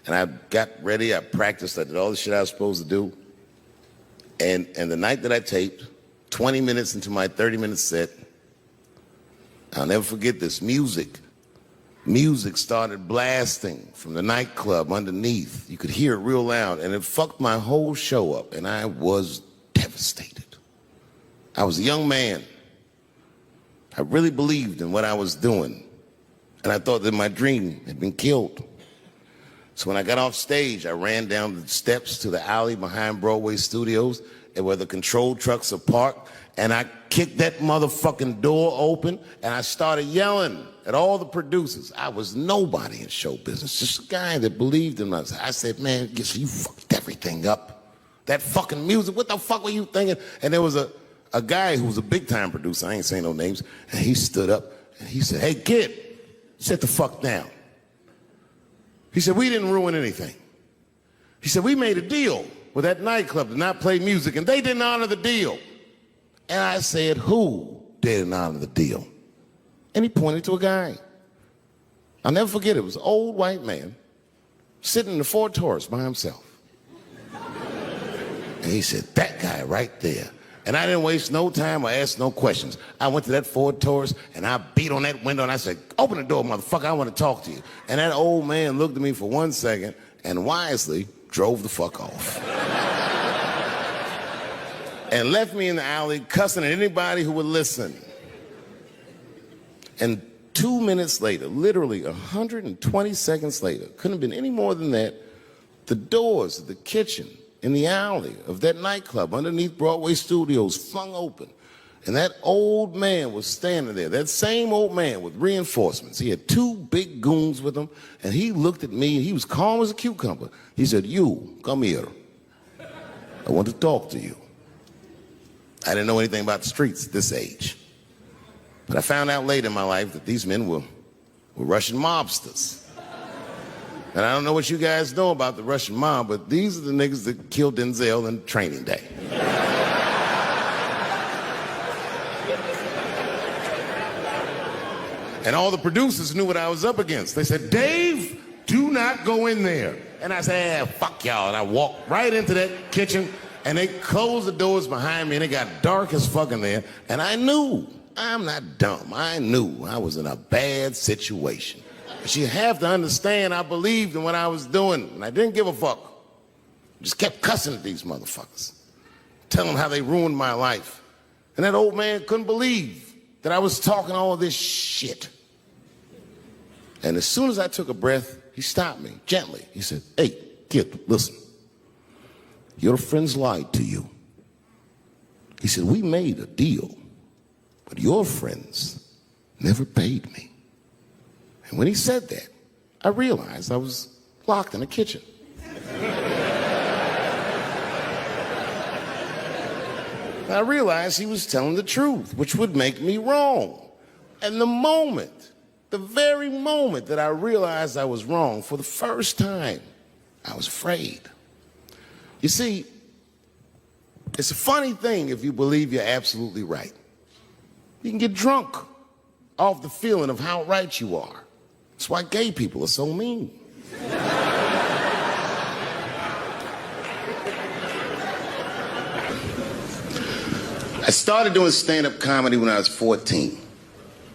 And I got ready, I practiced, I did all the shit I was supposed to do. And the night that I taped, 20 minutes into my 30-minute set, I'll never forget this, music music started blasting from the nightclub underneath. You could hear it real loud, and it fucked my whole show up, and I was devastated. I was a young man. I really believed in what I was doing, and I thought that my dream had been killed. So when I got off stage, I ran down the steps to the alley behind Broadway Studios, and where the control trucks are parked, and I kicked that motherfucking door open, and I started yelling at all the producers. I was nobody in show business, just a guy that believed in us. I said, man, you fucked everything up. That fucking music, what the fuck were you thinking? And there was a guy who was a big-time producer, I ain't saying no names, and he stood up, and he said, hey, kid, sit the fuck down. He said, we didn't ruin anything. He said, we made a deal with that nightclub to not play music, and they didn't honor the deal. And I said, who didn't honor the deal? And he pointed to a guy. I'll never forget it. It was an old white man sitting in the Ford Taurus by himself. And he said, that guy right there. And I didn't waste no time or ask no questions. I went to that Ford Taurus, and I beat on that window, and I said, open the door, motherfucker, I want to talk to you. And that old man looked at me for 1 second and wisely drove the fuck off. And left me in the alley cussing at anybody who would listen. And 2 minutes later, literally 120 seconds later, couldn't have been any more than that, the doors of the kitchen in the alley of that nightclub underneath Broadway Studios flung open. And that old man was standing there, that same old man with reinforcements. He had 2 big goons with him, and he looked at me, and he was calm as a cucumber. He said, you, come here. I want to talk to you. I didn't know anything about the streets at this age. But I found out later in my life that these men were Russian mobsters. And I don't know what you guys know about the Russian mob, but these are the niggas that killed Denzel in Training Day. And all the producers knew what I was up against. They said, Dave, do not go in there. And I said, fuck y'all. And I walked right into that kitchen, and they closed the doors behind me, and it got dark as fuck in there. And I knew, I'm not dumb, I knew I was in a bad situation. But you have to understand, I believed in what I was doing, and I didn't give a fuck. Just kept cussing at these motherfuckers, telling them how they ruined my life. And that old man couldn't believe that I was talking all this shit. And as soon as I took a breath, he stopped me gently. He said, hey, kid, listen. Your friends lied to you. He said, we made a deal, but your friends never paid me. And when he said that, I realized I was locked in a kitchen. I realized he was telling the truth, which would make me wrong. And the very moment that I realized I was wrong, for the first time, I was afraid. You see, it's a funny thing if you believe you're absolutely right. You can get drunk off the feeling of how right you are. That's why gay people are so mean. I started doing stand-up comedy when I was 14.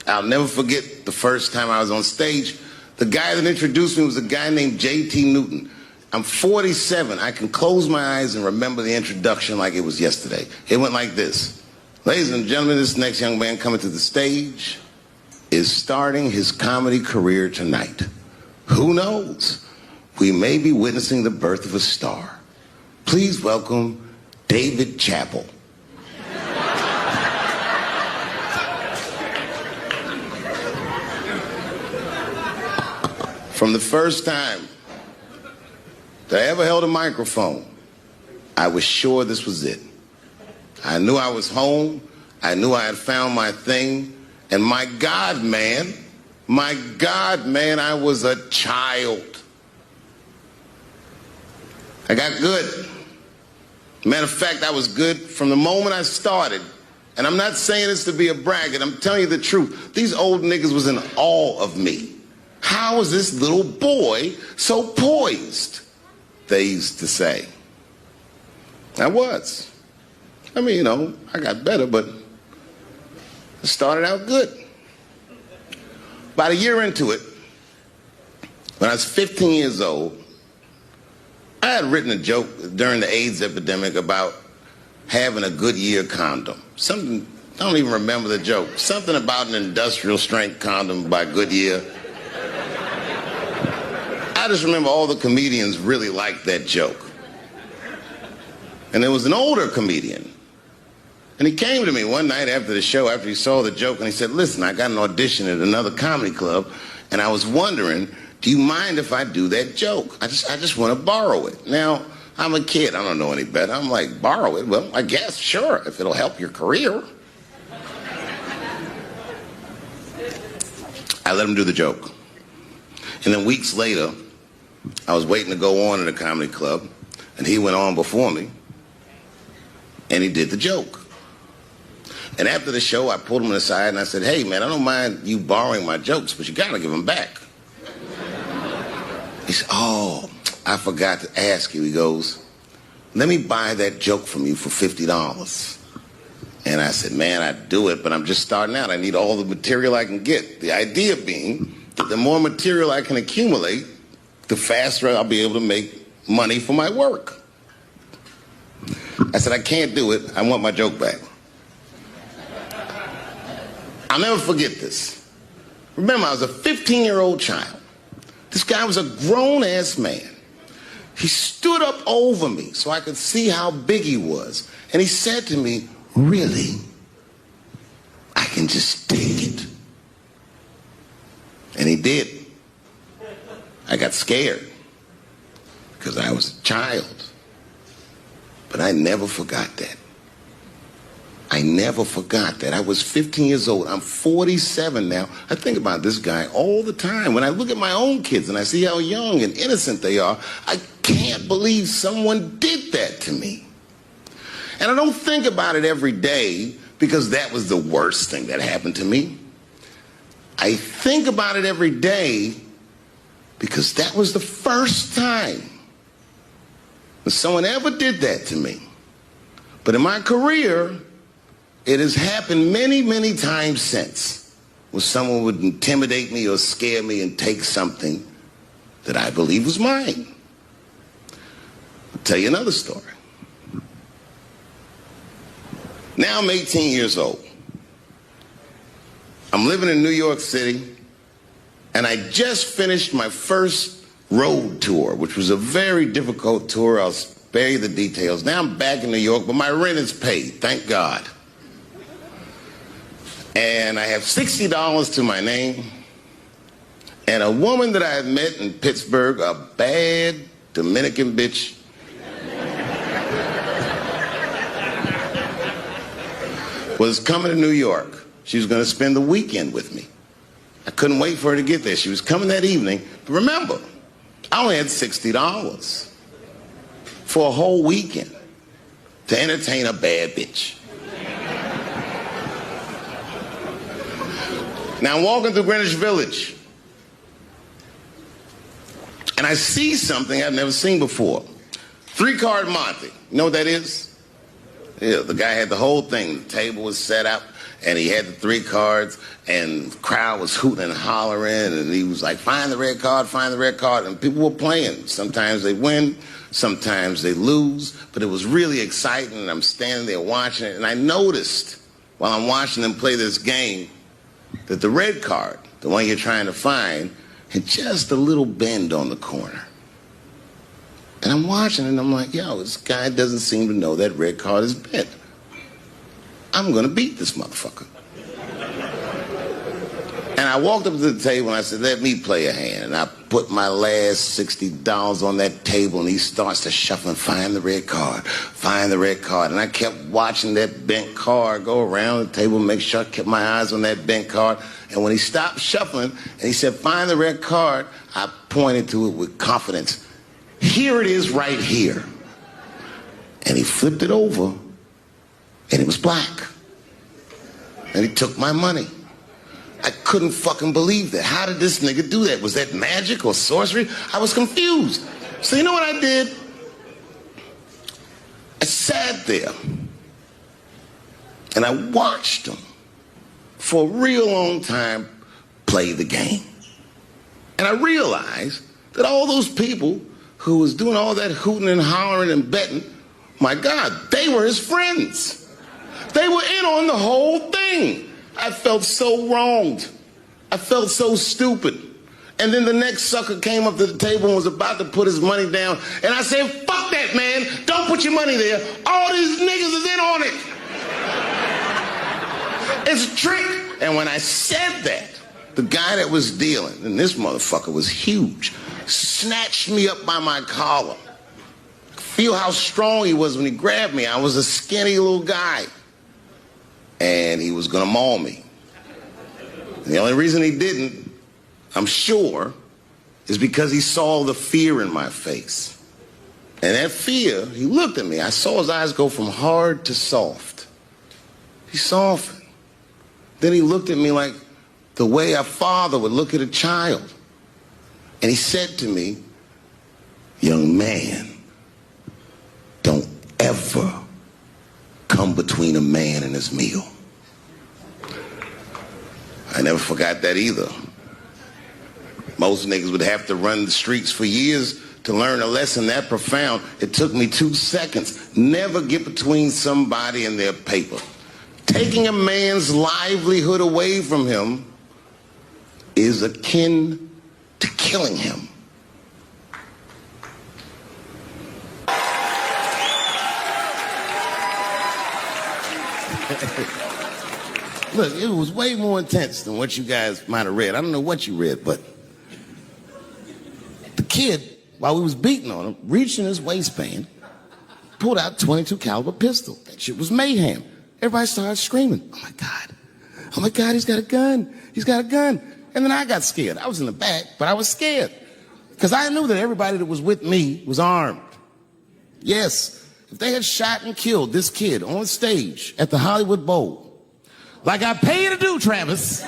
I'll never forget the first time I was on stage. The guy that introduced me was a guy named J.T. Newton. I'm 47. I can close my eyes and remember the introduction like it was yesterday. It went like this. Ladies and gentlemen, this next young man coming to the stage is starting his comedy career tonight. Who knows? We may be witnessing the birth of a star. Please welcome Dave Chappelle. From the first time that I ever held a microphone, I was sure this was it. I knew I was home. I knew I had found my thing. And my God, man, I was a child. I got good. Matter of fact, I was good from the moment I started. And I'm not saying this to be a braggart. I'm telling you the truth. These old niggas was in awe of me. How is this little boy so poised? They used to say. I was. I mean, you know, I got better, but I started out good. About a year into it, When I was 15 years old, I had written a joke during the AIDS epidemic about having a Goodyear condom. Something, I don't even remember the joke. Something about an industrial strength condom by Goodyear. I just remember all the comedians really liked that joke. And there was an older comedian. And he came to me one night after the show, after he saw the joke, and he said, listen, I got an audition at another comedy club, and I was wondering, do you mind if I do that joke? I just want to borrow it. Now, I'm a kid. I don't know any better. I'm like, borrow it? Well, I guess, sure, if it'll help your career. I let him do the joke. And then weeks later, I was waiting to go on in a comedy club, and he went on before me, and he did the joke. And after the show, I pulled him aside, and I said, hey, man, I don't mind you borrowing my jokes, but you got to give them back. He said, oh, I forgot to ask you. He goes, let me buy that joke from you for $50. And I said, man, I'd do it, but I'm just starting out. I need all the material I can get. The idea being that the more material I can accumulate, the faster I'll be able to make money for my work. I said, I can't do it. I want my joke back. I'll never forget this. Remember, I was a 15-year-old child. This guy was a grown-ass man. He stood up over me so I could see how big he was. And he said to me, really? I can just take it. And he did. I got scared because I was a child. But I never forgot that. I never forgot that. I was 15 years old. I'm 47 now. I think about this guy all the time. When I look at my own kids and I see how young and innocent they are, I can't believe someone did that to me. And I don't think about it every day because that was the worst thing that happened to me. I think about it every day because that was the first time that someone ever did that to me. But in my career, it has happened many, many times since where someone would intimidate me or scare me and take something that I believe was mine. I'll tell you another story. Now I'm 18 years old. I'm living in New York City, and I just finished my first road tour, which was a very difficult tour. I'll spare you the details. Now I'm back in New York, but my rent is paid, thank God. And I have $60 to my name, and a woman that I had met in Pittsburgh, a bad Dominican bitch, was coming to New York. She was going to spend the weekend with me. I couldn't wait for her to get there. She was coming that evening. But remember, I only had $60 for a whole weekend to entertain a bad bitch. Now I'm walking through Greenwich Village, and I see something I've never seen before. 3-card Monte. You know what that is? Yeah, the guy had the whole thing. The table was set up, and he had the 3 cards, and the crowd was hooting and hollering, and he was like, find the red card, find the red card, and people were playing. Sometimes they win, sometimes they lose, but it was really exciting, and I'm standing there watching it, and I noticed while I'm watching them play this game that the red card, the one you're trying to find, had just a little bend on the corner. And I'm watching it, and I'm like, yo, this guy doesn't seem to know that red card is bent. I'm going to beat this motherfucker. And I walked up to the table, and I said, let me play a hand. And I put my last $60 on that table, and he starts to shuffle and find the red card, find the red card. And I kept watching that bent card go around the table, make sure I kept my eyes on that bent card. And when he stopped shuffling, and he said, find the red card, I pointed to it with confidence. Here it is right here. And he flipped it over, and it was black. And he took my money. I couldn't fucking believe that. How did this nigga do that? Was that magic or sorcery? I was confused. So you know what I did? I sat there, and I watched him for a real long time play the game. And I realized that all those people who was doing all that hooting and hollering and betting, my God, they were his friends. They were in on the whole thing. I felt so wronged. I felt so stupid. And then the next sucker came up to the table and was about to put his money down. And I said, fuck that, man. Don't put your money there. All these niggas is in on it. It's a trick. And when I said that, the guy that was dealing, and this motherfucker was huge, snatched me up by my collar. Feel how strong he was when he grabbed me. I was a skinny little guy. And he was gonna maul me. And the only reason he didn't, I'm sure, is because he saw the fear in my face. And that fear, he looked at me. I saw his eyes go from hard to soft. He softened. Then he looked at me like the way a father would look at a child. And he said to me, young man, don't ever come between a man and his meal. I never forgot that either. Most niggas would have to run the streets for years to learn a lesson that profound. It took me 2 seconds. Never get between somebody and their paper. Taking a man's livelihood away from him is akin to killing him. Look, it was way more intense than what you guys might have read. I don't know what you read, but the kid, while we was beating on him, reached in his waistband, pulled out a .22 caliber pistol. That shit was mayhem. Everybody started screaming, oh my God, he's got a gun. He's got a gun. And then I got scared. I was in the back, but I was scared. Because I knew that everybody that was with me was armed. Yes, if they had shot and killed this kid on stage at the Hollywood Bowl, like I pay you to do, Travis.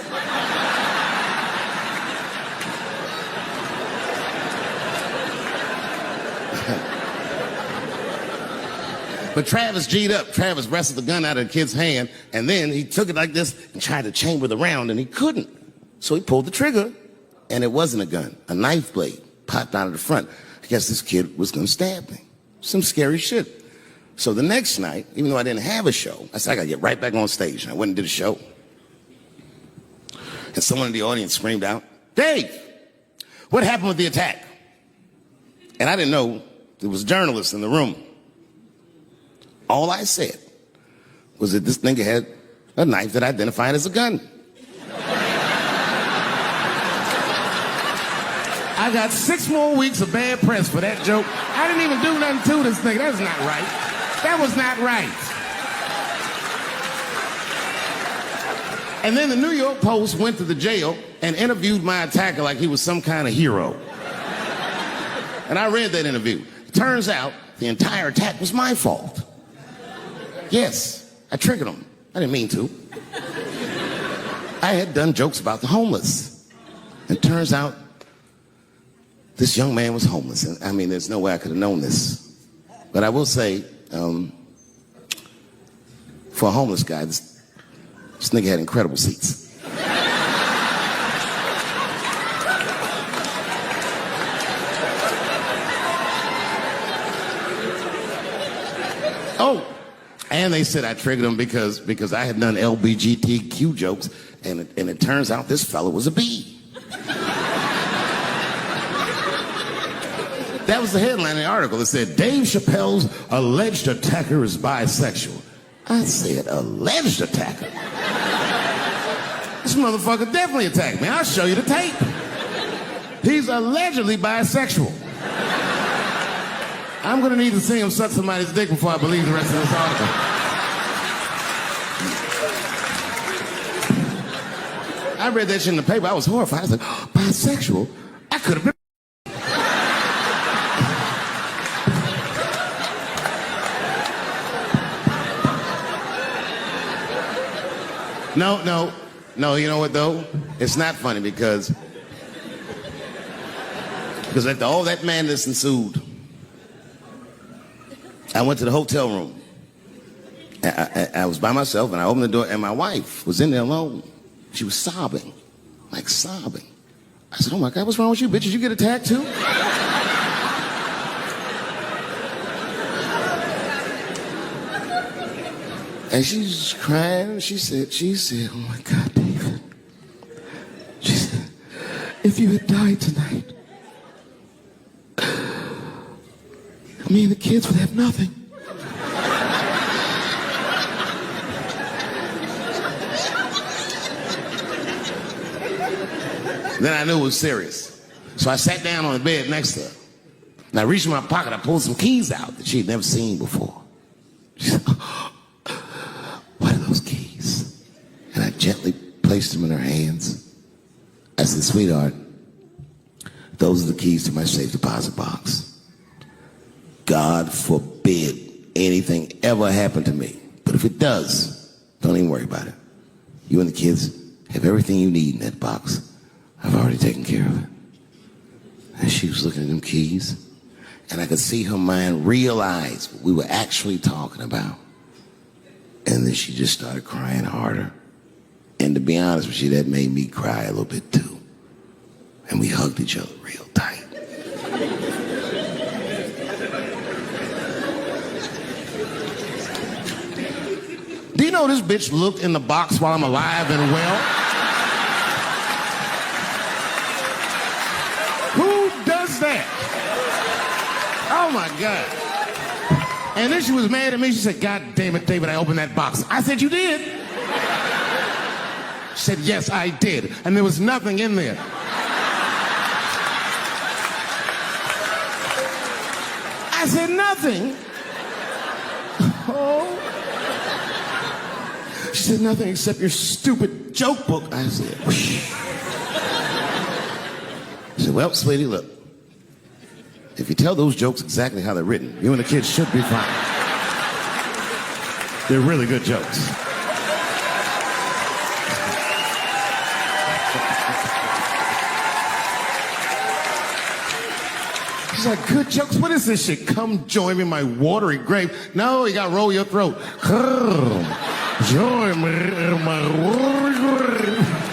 But Travis G'd up. Travis wrestled the gun out of the kid's hand, and then he took it like this and tried to chamber the round, and he couldn't. So he pulled the trigger, and it wasn't a gun. A knife blade popped out of the front. I guess this kid was gonna stab me. Some scary shit. So the next night, even though I didn't have a show, I said, I gotta get right back on stage. And I went and did a show. And someone in the audience screamed out, Dave, what happened with the attack? And I didn't know there was journalists in the room. All I said was that this nigga had a knife that identified as a gun. I got 6 more weeks of bad press for that joke. I didn't even do nothing to this nigga. That's not right. That was not right. And then the New York Post went to the jail and interviewed my attacker like he was some kind of hero. And I read that interview. It turns out the entire attack was my fault. Yes, I triggered him. I didn't mean to. I had done jokes about the homeless. And it turns out this young man was homeless. And I mean, there's no way I could have known this. But I will say, for a homeless guy, this nigga had incredible seats. Oh, and they said I triggered him because I had done LBGTQ jokes, and it turns out this fella was a bee. That was the headline in the article. It said, Dave Chappelle's alleged attacker is bisexual. I said, alleged attacker? This motherfucker definitely attacked me. I'll show you the tape. He's allegedly bisexual. I'm gonna need to see him suck somebody's dick before I believe the rest of this article. I read that shit in the paper. I was horrified. I said, oh, bisexual? I could have been. No, you know what though? It's not funny because after all that madness ensued, I went to the hotel room. I was by myself and I opened the door and my wife was in there alone. She was sobbing, like sobbing. I said, oh my God, what's wrong with you, bitch? Did you get attacked too? And she's crying. She said, oh my God, David. She said, if you had died tonight, me and the kids would have nothing. Then I knew it was serious. So I sat down on the bed next to her. And I reached in my pocket, I pulled some keys out that she had never seen before. She said, what are those keys? And I gently placed them in her hands. I said, sweetheart, those are the keys to my safe deposit box. God forbid anything ever happen to me. But if it does, don't even worry about it. You and the kids have everything you need in that box. I've already taken care of it. And she was looking at them keys, and I could see her mind realize what we were actually talking about. And then she just started crying harder. And to be honest with you, that made me cry a little bit too. And we hugged each other real tight. Do you know this bitch looked in the box while I'm alive and well? Who does that? Oh my God. And then she was mad at me. She said, God damn it, David, I opened that box. I said, you did? She said, yes, I did. And there was nothing in there. I said, nothing? Oh. She said, nothing except your stupid joke book. I said, whoosh. She said, well, sweetie, look. If you tell those jokes exactly how they're written, you and the kids should be fine. They're really good jokes. She's like, good jokes? What is this shit? Come join me in my watery grave. No, you gotta roll your throat. Join me in my watery grave.